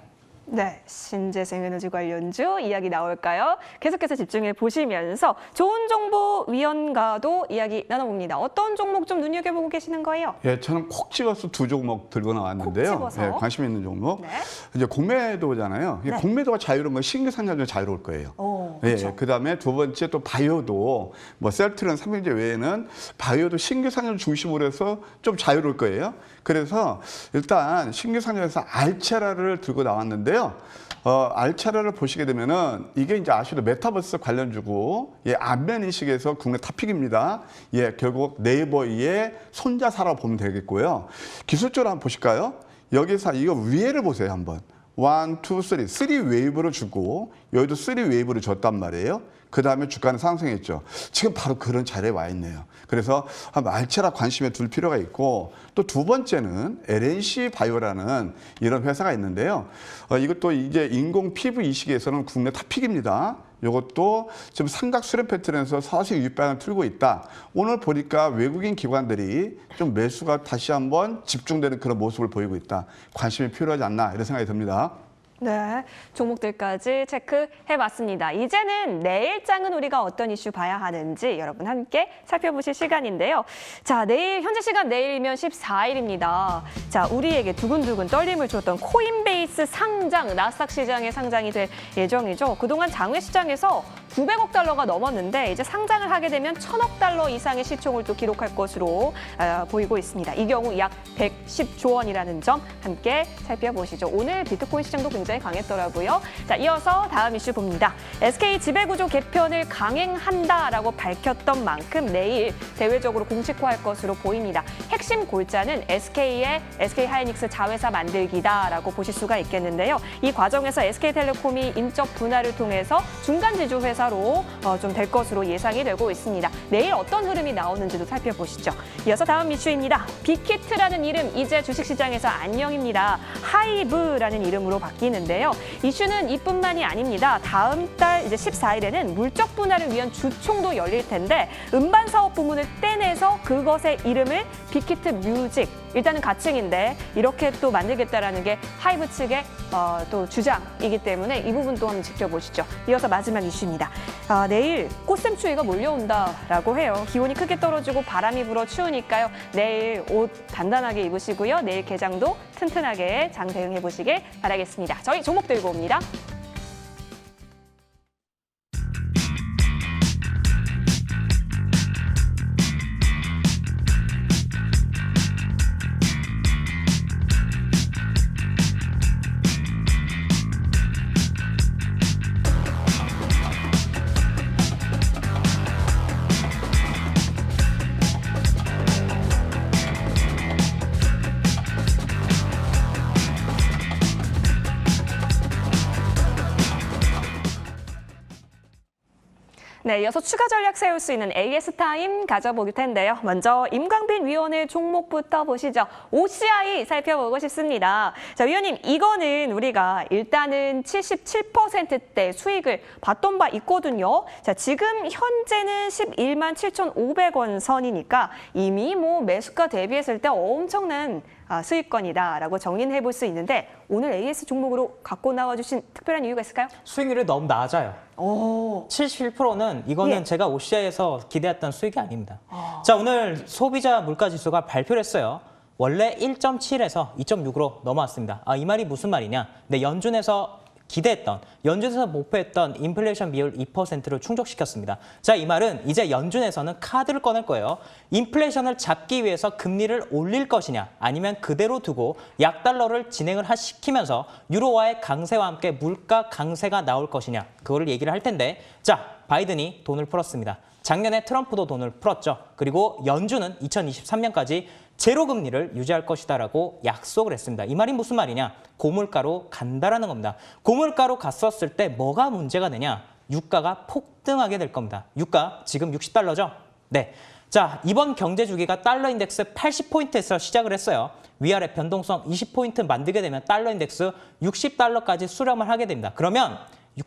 네, 신재생에너지 관련주 이야기 나올까요? 계속해서 집중해 보시면서 좋은 정보 위원과도 이야기 나눠봅니다. 어떤 종목 좀 눈여겨보고 계시는 거예요? 예, 저는 콕 찍어서 두 종목 들고 나왔는데요. 콕 찍어서? 예, 관심 있는 종목. 네. 이제 공매도잖아요. 네. 공매도가 자유로운 건 신규 상장도 자유로울 거예요. 그렇죠. 그다음에 두 번째 또 바이오도 뭐 셀트리온 삼형제 외에는 바이오도 신규 상장 중심으로 해서 좀 자유로울 거예요. 그래서 일단 신규 상장에서 알체라를 들고 나왔는데요. 알체라를 보시게 되면은 이게 이제 아시도 메타버스 관련주고 안면 인식에서 국내 탑픽입니다. 결국 네이버의 손자사라고 보면 되겠고요. 기술적으로 한번 보실까요? 여기서 이거 위에를 보세요 한번. 1, 2, 3, 3 웨이브를 주고 여기도 3 웨이브를 줬단 말이에요. 그 다음에 주가는 상승했죠. 지금 바로 그런 자리에 와 있네요. 그래서 알체라 관심에 둘 필요가 있고 또 두 번째는 LNC 바이오라는 이런 회사가 있는데요. 이것도 이제 인공 피부 이식에서는 국내 탑픽입니다. 이것도 지금 삼각 수렴 패턴에서 사실 윗방을 틀고 있다. 오늘 보니까 외국인 기관들이 좀 매수가 다시 한번 집중되는 그런 모습을 보이고 있다. 관심이 필요하지 않나 이런 생각이 듭니다. 네, 종목들까지 체크해봤습니다. 이제는 내일장은 우리가 어떤 이슈 봐야 하는지 여러분 함께 살펴보실 시간인데요. 자, 내일 현재 시간 내일이면 14일입니다. 자, 우리에게 두근두근 떨림을 줬던 코인베이스 상장, 나스닥 시장에 상장이 될 예정이죠. 그동안 장외 시장에서 900억 달러가 넘었는데 이제 상장을 하게 되면 1000억 달러 이상의 시총을 또 기록할 것으로 보이고 있습니다. 이 경우 약 110조 원이라는 점 함께 살펴보시죠. 오늘 비트코인 시장도 굉장히 강했더라고요. 자, 이어서 다음 이슈 봅니다. SK 지배구조 개편을 강행한다라고 밝혔던 만큼 내일 대외적으로 공식화할 것으로 보입니다. 핵심 골자는 SK 하이닉스 자회사 만들기다라고 보실 수가 있겠는데요. 이 과정에서 SK텔레콤이 인적 분할을 통해서 중간 지주 회사로 좀 될 것으로 예상이 되고 있습니다. 내일 어떤 흐름이 나오는지도 살펴보시죠. 이어서 다음 이슈입니다. 빅히트라는 이름 이제 주식시장에서 안녕입니다. 하이브라는 이름으로 바뀌는데요. 이슈는 이뿐만이 아닙니다. 다음 달 이제 14일에는 물적 분할을 위한 주총도 열릴 텐데 음반 사업 부문을 떼내서 그것의 이름을 빅히트 뮤직 일단은 가칭인데 이렇게 또 만들겠다라는 게 하이브 측의 또 주장이기 때문에 이 부분도 한번 지켜보시죠. 이어서 마지막 이슈입니다. 내일 꽃샘추위가 몰려온다라고 해요. 기온이 크게 떨어지고 바람이 불어 추우니까요. 내일 옷 단단하게 입으시고요. 내일 개장도 튼튼하게 장 대응해 보시길 바라겠습니다. 저희 종목 들고 옵니다. 네, 이어서 추가 전략 세울 수 있는 AS 타임 가져볼 텐데요. 먼저 임광빈 위원의 종목부터 보시죠. OCI 살펴보고 싶습니다. 자, 위원님, 이거는 우리가 일단은 77%대 수익을 봤던 바 있거든요. 자, 지금 현재는 11만 7,500원 선이니까 이미 뭐 매수가 대비했을 때 엄청난 수익권이다라고 정리는 해볼 수 있는데 오늘 AS 종목으로 갖고 나와주신 특별한 이유가 있을까요? 수익률이 너무 낮아요. 77%는 이거는 예. 제가 OCI에서 기대했던 수익이 아닙니다. 자, 오늘 소비자 물가지수가 발표를 했어요. 원래 1.7에서 2.6으로 넘어왔습니다. 이 말이 무슨 말이냐? 네, 연준에서 목표했던 인플레이션 비율 2%를 충족시켰습니다. 자, 이 말은 이제 연준에서는 카드를 꺼낼 거예요. 인플레이션을 잡기 위해서 금리를 올릴 것이냐 아니면 그대로 두고 약달러를 진행을 시키면서 유로화의 강세와 함께 물가 강세가 나올 것이냐 그거를 얘기를 할 텐데 자, 바이든이 돈을 풀었습니다. 작년에 트럼프도 돈을 풀었죠. 그리고 연준은 2023년까지 제로 금리를 유지할 것이다라고 약속을 했습니다. 이 말이 무슨 말이냐? 고물가로 간다라는 겁니다. 고물가로 갔었을 때 뭐가 문제가 되냐? 유가가 폭등하게 될 겁니다. 유가 지금 60달러죠? 네. 자, 이번 경제 주기가 달러 인덱스 80포인트에서 시작을 했어요. 위아래 변동성 20포인트 만들게 되면 달러 인덱스 60달러까지 수렴을 하게 됩니다. 그러면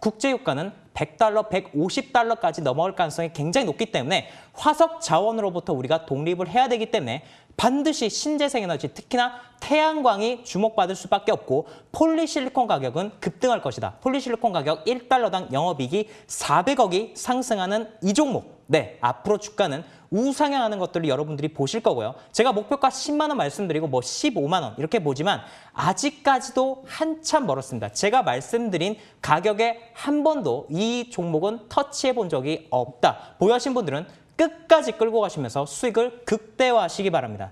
국제 유가는 100달러, 150달러까지 넘어갈 가능성이 굉장히 높기 때문에 화석 자원으로부터 우리가 독립을 해야 되기 때문에 반드시 신재생 에너지, 특히나 태양광이 주목받을 수밖에 없고 폴리실리콘 가격은 급등할 것이다. 폴리실리콘 가격 1달러당 영업이익이 400억이 상승하는 이 종목. 네, 앞으로 주가는 우상향하는 것들을 여러분들이 보실 거고요. 제가 목표가 10만 원 말씀드리고 15만 원 이렇게 보지만 아직까지도 한참 멀었습니다. 제가 말씀드린 가격에 한 번도 이 종목은 터치해 본 적이 없다. 보유하신 분들은 끝까지 끌고 가시면서 수익을 극대화하시기 바랍니다.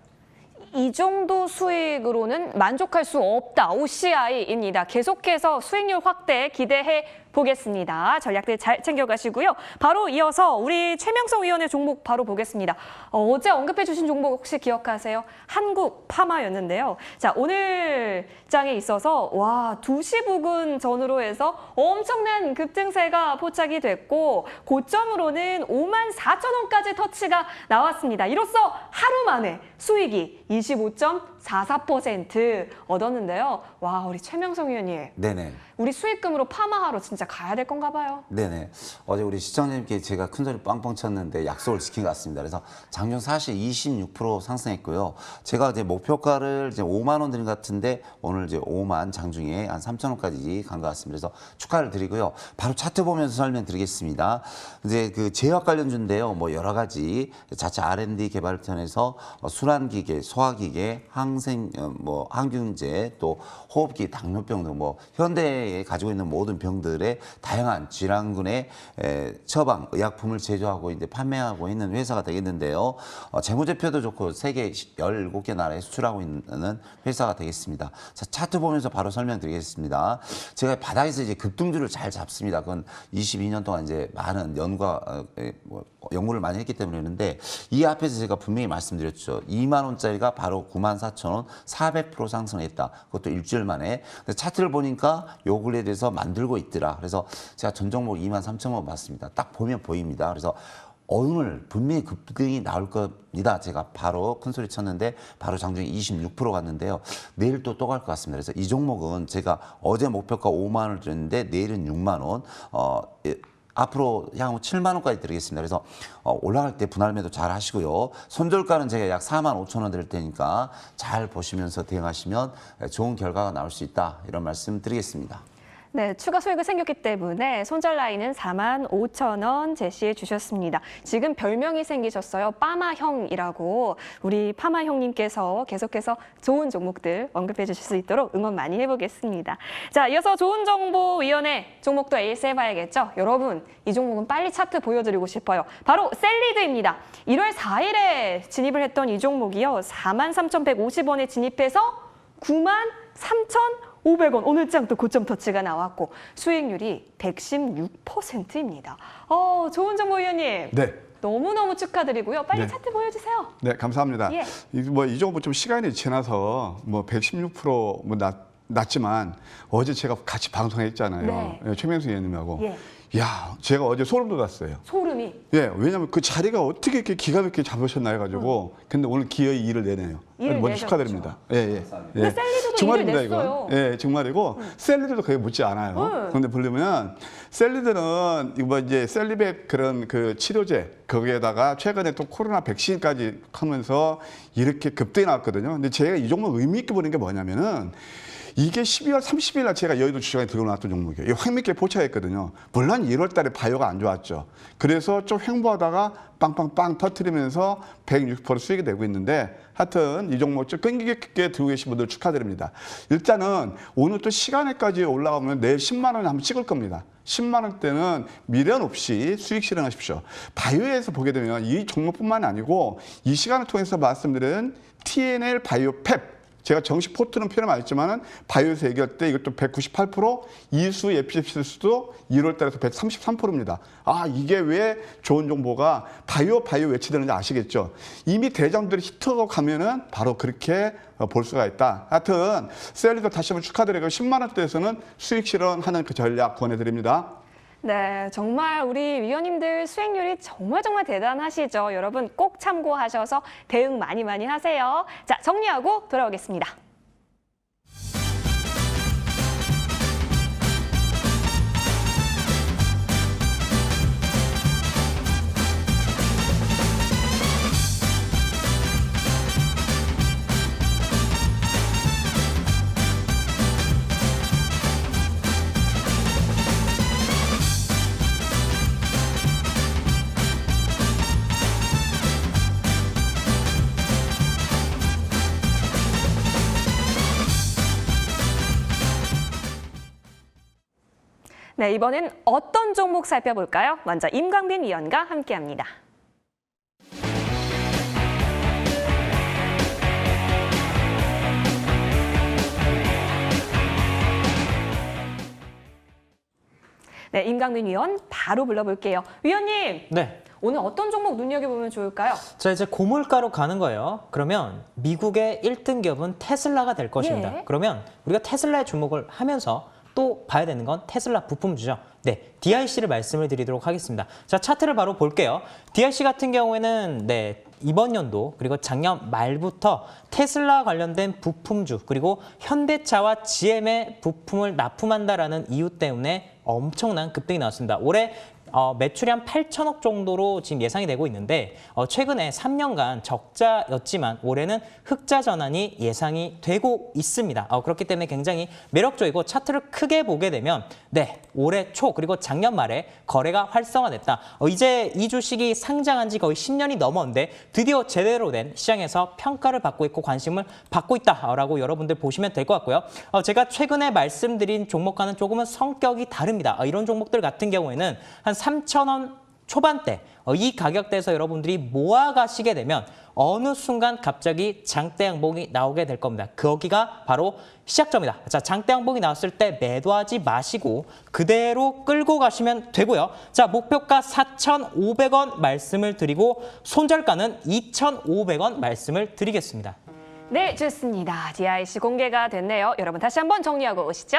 이 정도 수익으로는 만족할 수 없다. OCI입니다. 계속해서 수익률 확대 기대해 보겠습니다. 전략들 잘 챙겨가시고요. 바로 이어서 우리 최명성 위원의 종목 바로 보겠습니다. 어제 언급해 주신 종목 혹시 기억하세요? 한국 파마였는데요. 자, 오늘 장에 있어서 2시 부근 전후로 해서 엄청난 급등세가 포착이 됐고 고점으로는 54,000원까지 터치가 나왔습니다. 이로써 하루 만에 수익이 25.44% 얻었는데요. 와, 우리 최명성 위원님. 네네. 우리 수익금으로 파마하러 진짜 진짜 가야 될 건가 봐요. 네네. 어제 우리 시청자님께 제가 큰소리 빵빵 쳤는데 약속을 지킨 것 같습니다. 그래서 장중 사실 26% 상승했고요. 제가 이제 목표가를 이제 5만 원 드린 것 같은데 오늘 이제 5만 장중에 한 3천 원까지 간 것 같습니다. 그래서 축하를 드리고요. 바로 차트 보면서 설명드리겠습니다. 이제 그 제약 관련주인데요. 뭐 여러 가지 자체 R&D 개발편에서 순환기계, 소화기계, 뭐 항균제, 또 호흡기, 당뇨병 등 뭐 현대에 가지고 있는 모든 병들의 다양한 질환군의 처방, 의약품을 제조하고 이제 판매하고 있는 회사가 되겠는데요. 재무제표도 좋고 세계 17개 나라에 수출하고 있는 회사가 되겠습니다. 자, 차트 보면서 바로 설명드리겠습니다. 제가 바닥에서 이제 급등주를 잘 잡습니다. 그건 22년 동안 이제 많은 연구와 연구를 많이 했기 때문에 그런데 이 앞에서 제가 분명히 말씀드렸죠. 2만 원짜리가 바로 94,000원 400% 상승했다. 그것도 일주일 만에. 근데 차트를 보니까 요 근래에 대해서 만들고 있더라. 그래서 제가 전 종목 23,000원 봤습니다. 딱 보면 보입니다. 그래서 오늘 분명히 급등이 나올 겁니다. 제가 바로 큰 소리 쳤는데 바로 장중에 26% 갔는데요. 내일 또 갈 것 같습니다. 그래서 이 종목은 제가 어제 목표가 5만 원을 드렸는데 내일은 6만 원. 앞으로 향후 7만 원까지 드리겠습니다. 그래서 올라갈 때 분할 매도 잘 하시고요. 손절가는 제가 약 4만 5천 원 드릴 테니까 잘 보시면서 대응하시면 좋은 결과가 나올 수 있다. 이런 말씀 드리겠습니다. 네, 추가 수익이 생겼기 때문에 손절 라인은 45,000원 제시해 주셨습니다. 지금 별명이 생기셨어요. 빠마형이라고. 우리 파마형님께서 계속해서 좋은 종목들 언급해 주실 수 있도록 응원 많이 해보겠습니다. 자, 이어서 좋은정보위원회 종목도 에이스 해봐야겠죠? 여러분, 이 종목은 빨리 차트 보여드리고 싶어요. 바로 셀리드입니다. 1월 4일에 진입을 했던 이 종목이요. 43,150원에 진입해서 93,500원. 오늘 장 또 고점 터치가 나왔고 수익률이 116%입니다. 좋은정보위원님. 네. 너무너무 축하드리고요. 빨리 네. 차트 보여주세요. 네, 감사합니다. 예. 이 정도 좀 시간이 지나서 뭐 116% 낮지만 어제 제가 같이 방송했잖아요. 네. 예, 최명수 의원님하고. 예. 야, 제가 어제 소름 돋았어요. 소름이. 예, 왜냐면 그 자리가 어떻게 이렇게 기가 막히게 잡으셨나 해가지고. 근데 오늘 기어이 일을 내네요. 일을 먼저 내셨죠. 축하드립니다. 예, 예. 근데 셀리드도 정말입니다, 일을 냈어요. 이거. 예, 정말이고 셀리드도 거의 묻지 않아요. 그런데 보려면 셀리드는 이거 이제 셀리백 그런 그 치료제 거기에다가 최근에 또 코로나 백신까지 하면서 이렇게 급등이 나왔거든요. 근데 제가 이 종목 의미 있게 보는 게 뭐냐면은 이게 12월 30일 날 제가 여의도 주식에 들고 나왔던 종목이에요. 이거 횡밌게 포착했거든요. 물론 1월 달에 바이오가 안 좋았죠. 그래서 좀 횡보하다가 빵빵빵 터트리면서 160% 수익이 되고 있는데 하여튼 이 종목 좀 끈기 있게 들고 계신 분들 축하드립니다. 일단은 오늘 또 시간에까지 올라가면 내일 10만 원에 한번 찍을 겁니다. 10만 원대는 미련 없이 수익 실현하십시오. 바이오에서 보게 되면 이 종목뿐만 아니고 이 시간을 통해서 말씀드린 TNL 바이오펩 제가 정식 포트는 표현 안 했지만은 바이오에서 얘기할 때 이것도 198%, 이수 에피셉시스도 1월 달에서 133%입니다. 아, 이게 왜 좋은 정보가 바이오 외치되는지 아시겠죠? 이미 대장들이 히트하고 가면은 바로 그렇게 볼 수가 있다. 하여튼 셀리도 다시 한번 축하드리고 10만 원대에서는 수익 실현하는 그 전략 권해드립니다. 네, 정말 우리 위원님들 수익률이 정말 대단하시죠. 여러분 꼭 참고하셔서 대응 많이 하세요. 자, 정리하고 돌아오겠습니다. 네, 이번엔 어떤 종목 살펴볼까요? 먼저 임광빈 위원과 함께합니다. 네, 임광빈 위원 바로 불러볼게요. 위원님, 네. 오늘 어떤 종목 눈여겨보면 좋을까요? 자, 이제 고물가로 가는 거예요. 그러면 미국의 1등 기업은 테슬라가 될 것입니다. 예. 그러면 우리가 테슬라에 주목을 하면서 또 봐야 되는 건 테슬라 부품주죠. 네, DIC를 말씀을 드리도록 하겠습니다. 자, 차트를 바로 볼게요. DIC 같은 경우에는 이번 연도 그리고 작년 말부터 테슬라 관련된 부품주 그리고 현대차와 GM의 부품을 납품한다라는 이유 때문에 엄청난 급등이 나왔습니다. 올해 매출이 한 8천억 정도로 지금 예상이 되고 있는데 최근에 3년간 적자였지만 올해는 흑자 전환이 예상이 되고 있습니다. 그렇기 때문에 굉장히 매력적이고 차트를 크게 보게 되면 네, 올해 초 그리고 작년 말에 거래가 활성화됐다. 이제 이 주식이 상장한 지 거의 10년이 넘었는데 드디어 제대로 된 시장에서 평가를 받고 있고 관심을 받고 있다라고 여러분들 보시면 될 것 같고요. 제가 최근에 말씀드린 종목과는 조금은 성격이 다릅니다. 이런 종목들 같은 경우에는 한 3,000원 초반대 이 가격대에서 여러분들이 모아가시게 되면 어느 순간 갑자기 장대 양봉이 나오게 될 겁니다. 거기가 바로 시작점이다. 자, 장대 양봉이 나왔을 때 매도하지 마시고 그대로 끌고 가시면 되고요. 자, 목표가 4,500원 말씀을 드리고 손절가는 2,500원 말씀을 드리겠습니다. 네, 좋습니다. DIC 공개가 됐네요. 여러분 다시 한번 정리하고 오시죠.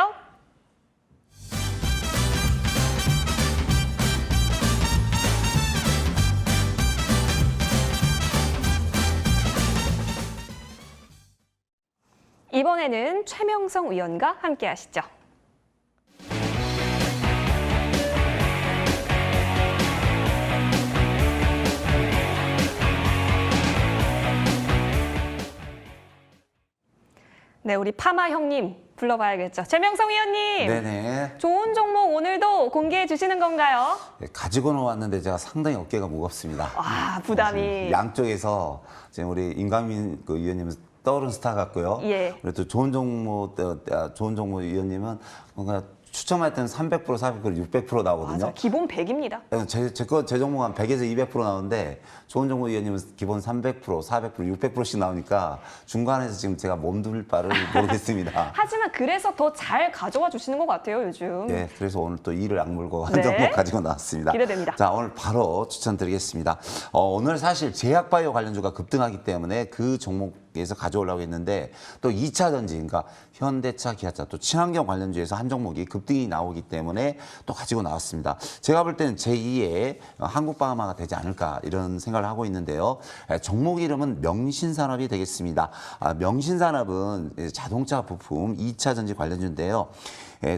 이번에는 최명성 위원과 함께 하시죠. 네, 우리 파마 형님 불러봐야겠죠. 최명성 위원님. 네네. 좋은 종목 오늘도 공개해 주시는 건가요? 네, 가지고는 왔는데 제가 상당히 어깨가 무겁습니다. 아, 부담이. 양쪽에서 지금 우리 임강민 위원님은 떠오른 스타 같고요. 예. 그리고 또 좋은 종목 위원님은 뭔가 추첨할 때는 300%, 400%, 600% 나오거든요. 맞아, 기본 100입니다. 제 종목 한 100에서 200% 나오는데 좋은 종목 위원님은 기본 300%, 400%, 600%씩 나오니까 중간에서 지금 제가 몸둘 바를 모르겠습니다. 하지만 그래서 더 잘 가져와 주시는 것 같아요, 요즘. 네, 그래서 오늘 또 이를 악물고 한 네. 종목 가지고 나왔습니다. 기대됩니다. 자, 오늘 바로 추천드리겠습니다. 오늘 사실 제약바이오 관련주가 급등하기 때문에 그 종목에서 가져오려고 했는데 또 2차 전지, 그러니까 현대차, 기아차, 또 친환경 관련주에서 한 종목이 급등이 나오기 때문에 또 가지고 나왔습니다. 제가 볼 때는 제2의 한국바하마가 되지 않을까 이런 생각을 하고 있는데요. 종목 이름은 명신산업이 되겠습니다. 명신산업은 자동차 부품 2차 전지 관련주인데요.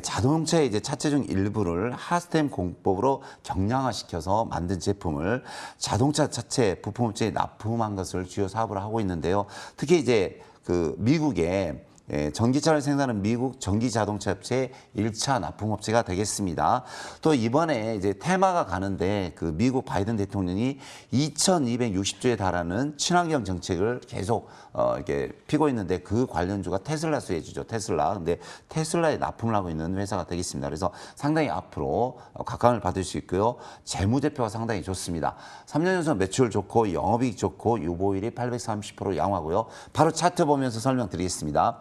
자동차의 이제 차체중 일부를 하스템 공법으로 경량화시켜서 만든 제품을 자동차 차체 부품업체에 납품한 것을 주요 사업으로 하고 있는데요. 특히 이제 그 미국의 전기차를 생산하는 미국 전기자동차 업체의 1차 납품업체가 되겠습니다. 또 이번에 이제 테마가 가는데 그 미국 바이든 대통령이 2,260조에 달하는 친환경 정책을 계속 이렇게 피고 있는데 그 관련주가 테슬라 수혜주죠. 테슬라. 근데 테슬라에 납품을 하고 있는 회사가 되겠습니다. 그래서 상당히 앞으로 각광을 받을 수 있고요. 재무제표가 상당히 좋습니다. 3년 연속 매출 좋고 영업이익 좋고 유보율이 830% 양호하고요. 바로 차트 보면서 설명드리겠습니다.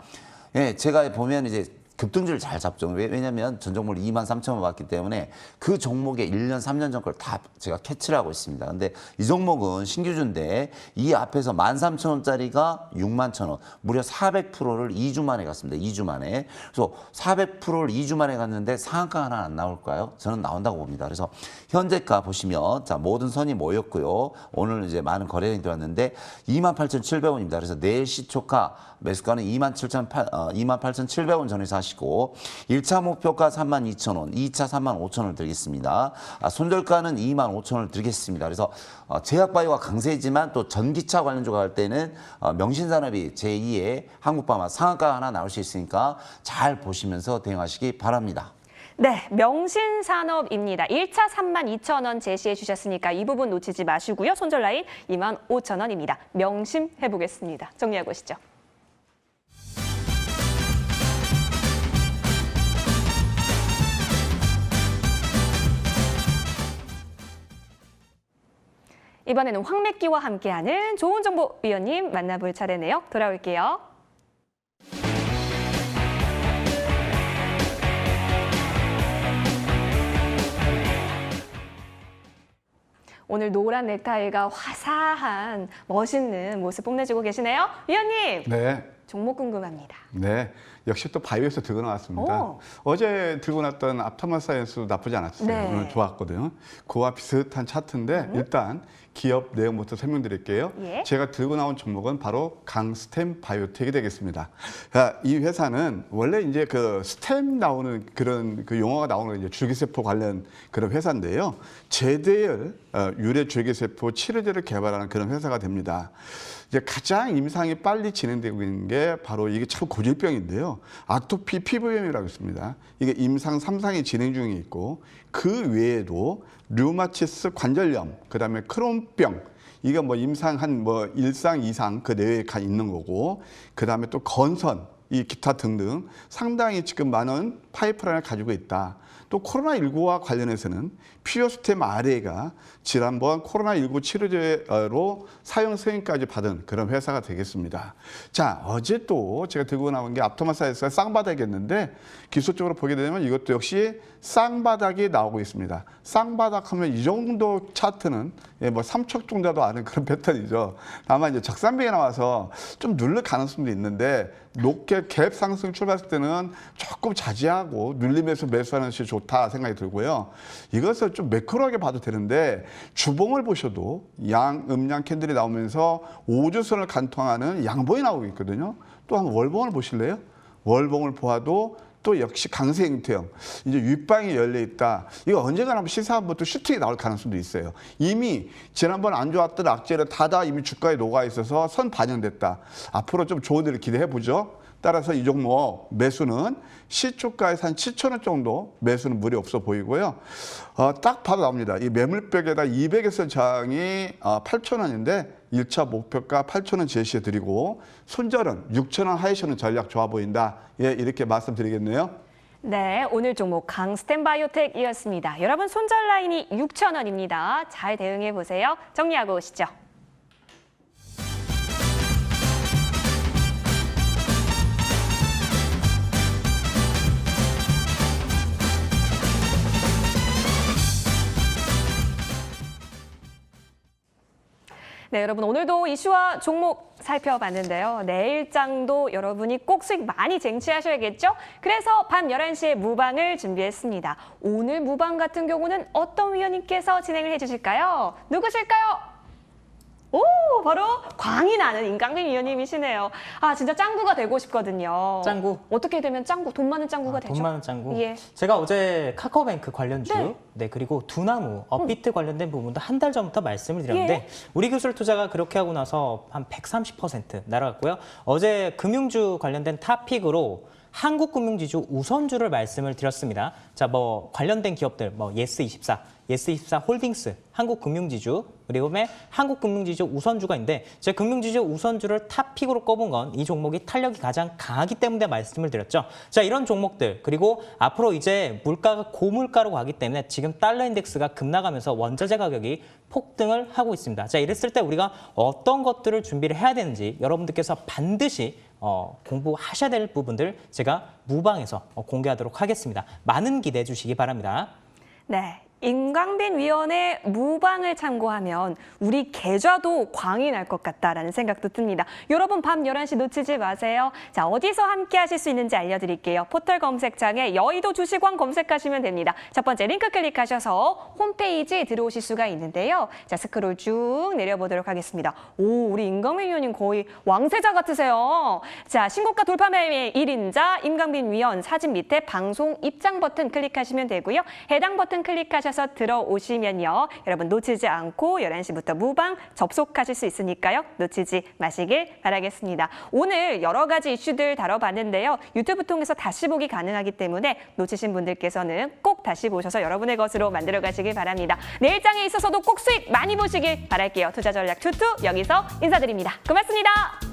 예, 제가 보면 이제 급등주를 잘 잡죠. 왜냐하면 전 종목을 23,000원 받기 때문에 그 종목의 1년, 3년 전 걸 다 제가 캐치를 하고 있습니다. 근데 이 종목은 신규주인데 이 앞에서 13,000원짜리가 61,000원, 무려 400%를 2주 만에 갔습니다. 2주 만에. 그래서 400%를 2주 만에 갔는데 상한가 하나 안 나올까요? 저는 나온다고 봅니다. 그래서 현재가 보시면 자, 모든 선이 모였고요. 오늘 이제 많은 거래량이 들어왔는데 28,700원입니다. 그래서 내일 시초가 매수가는 28,700원 전에서 하시고 1차 목표가 32,000원, 2차 35,000원을 드리겠습니다. 손절가는 25,000원을 드리겠습니다. 그래서 제약바이오가 강세지만 또 전기차 관련주가 할 때는 명신산업이 제2의 한국바마 상한가 하나 나올 수 있으니까 잘 보시면서 대응하시기 바랍니다. 네, 명신산업입니다. 1차 32,000원 제시해 주셨으니까 이 부분 놓치지 마시고요. 손절 라인 25,000원입니다. 명심해보겠습니다. 정리하고 오시죠. 이번에는 황맥기와 함께하는 좋은 정보 위원님 만나볼 차례네요. 돌아올게요. 오늘 노란 넥타이가 화사한 멋있는 모습 뽐내주고 계시네요. 위원님, 네. 종목 궁금합니다. 네, 역시 또 바이오에서 들고 나왔습니다. 오. 어제 들고 났던 앞타마사이언스도 나쁘지 않았어요. 네. 오늘 좋았거든요. 그와 비슷한 차트인데 일단 기업 내용부터 설명드릴게요. 예. 제가 들고 나온 종목은 바로 강스템 바이오텍이 되겠습니다. 자, 이 회사는 원래 이제 그 스템 나오는 그런 그 용어가 나오는 이제 줄기세포 관련 그런 회사인데요. 제대열 유래 줄기세포 치료제를 개발하는 그런 회사가 됩니다. 이제 가장 임상이 빨리 진행되고 있는 게 바로 이게 참 고질병인데요. 아토피 피부염이라고 있습니다. 이게 임상 3상이 진행 중에 있고 그 외에도 류마티스 관절염, 그다음에 크론병, 이게 뭐 임상 한 뭐 1상, 2상 그 내외에 가 있는 거고, 그다음에 또 건선, 이 기타 등등 상당히 지금 많은 파이프라인을 가지고 있다. 또 코로나19와 관련해서는 피오스템 RA가 지난번 코로나19 치료제로 사용 승인까지 받은 그런 회사가 되겠습니다. 자, 어제 또 제가 들고 나온 게 앞토마사이언스가 쌍바닥이었는데 기술적으로 보게 되면 이것도 역시 쌍바닥이 나오고 있습니다. 쌍바닥 하면 이 정도 차트는 뭐 3척 정도도 아는 그런 패턴이죠. 다만 이제 적산병이 나와서 좀 누를 가능성도 있는데 높게 갭 상승 출발했을 때는 조금 자제하고 눌림에서 매수하는 것이 좋다 생각이 들고요. 이것을 좀 매크로하게 봐도 되는데 주봉을 보셔도 음양 캔들이 나오면서 5주선을 관통하는 양봉이 나오고 있거든요. 또 한번 월봉을 보실래요? 월봉을 보아도 또 역시 강세 형태형, 이제 윗방이 열려 있다. 이거 언젠가는 한번 시사한부터 슈팅이 나올 가능성도 있어요. 이미 지난번 안 좋았던 악재를 다다 이미 주가에 녹아 있어서 선 반영됐다. 앞으로 좀 좋은 일을 기대해 보죠. 따라서 이 종목 매수는 시초가에서 한 7,000원 정도 매수는 무리 없어 보이고요. 딱 봐도 나옵니다. 이 매물벽에다 200에서 저항이 8,000원인데 1차 목표가 8,000원 제시해 드리고 손절은 6,000원 하이셔는 전략 좋아 보인다. 예, 이렇게 말씀드리겠네요. 네, 오늘 종목 강스템 바이오텍이었습니다. 여러분 손절 라인이 6,000원입니다. 잘 대응해 보세요. 정리하고 오시죠. 네, 여러분 오늘도 이슈와 종목 살펴봤는데요. 내일장도 여러분이 꼭 수익 많이 쟁취하셔야겠죠? 그래서 밤 11시에 무방을 준비했습니다. 오늘 무방 같은 경우는 어떤 위원님께서 진행을 해주실까요? 누구실까요? 오, 바로 광이 나는 임강민 위원님이시네요. 아, 진짜 짱구가 되고 싶거든요. 짱구? 어떻게 되면 짱구, 돈 많은 짱구가 되죠? 돈 많은 짱구. 예. 제가 어제 카카오뱅크 관련주, 네. 네, 그리고 두나무, 업비트 관련된 부분도 한 달 전부터 말씀을 드렸는데 예. 우리 기술 투자가 그렇게 하고 나서 한 130% 날아갔고요. 어제 금융주 관련된 탑픽으로 한국금융지주 우선주를 말씀을 드렸습니다. 자, 뭐 관련된 기업들, 뭐 예스24, 예스24 홀딩스, 한국금융지주, 그리고 한국금융지주 우선주가 있는데 제가 금융지주 우선주를 탑픽으로 꼽은 건 이 종목이 탄력이 가장 강하기 때문에 말씀을 드렸죠. 자, 이런 종목들, 그리고 앞으로 이제 물가가 고물가로 가기 때문에 지금 달러 인덱스가 급락하면서 원자재 가격이 폭등을 하고 있습니다. 자, 이랬을 때 우리가 어떤 것들을 준비를 해야 되는지 여러분들께서 반드시 공부하셔야 될 부분들 제가 무방에서 공개하도록 하겠습니다. 많은 기대해 주시기 바랍니다. 네. 임광빈 위원의 무방을 참고하면 우리 계좌도 광이 날 것 같다라는 생각도 듭니다. 여러분 밤 11시 놓치지 마세요. 자, 어디서 함께 하실 수 있는지 알려드릴게요. 포털 검색창에 여의도 주식왕 검색하시면 됩니다. 첫 번째 링크 클릭하셔서 홈페이지 들어오실 수가 있는데요. 자, 스크롤 쭉 내려보도록 하겠습니다. 오, 우리 임광빈 위원님 거의 왕세자 같으세요. 자, 신고가 돌파 매매 1인자 임광빈 위원 사진 밑에 방송 입장 버튼 클릭하시면 되고요. 해당 버튼 클릭하셔서 들어오시면요. 여러분 놓치지 않고 11시부터 무방 접속하실 수 있으니까요. 놓치지 마시길 바라겠습니다. 오늘 여러 가지 이슈들 다뤄봤는데요. 유튜브 통해서 다시 보기 가능하기 때문에 놓치신 분들께서는 꼭 다시 보셔서 여러분의 것으로 만들어 가시길 바랍니다. 내일장에 있어서도 꼭 수익 많이 보시길 바랄게요. 투자전략 투투 여기서 인사드립니다. 고맙습니다.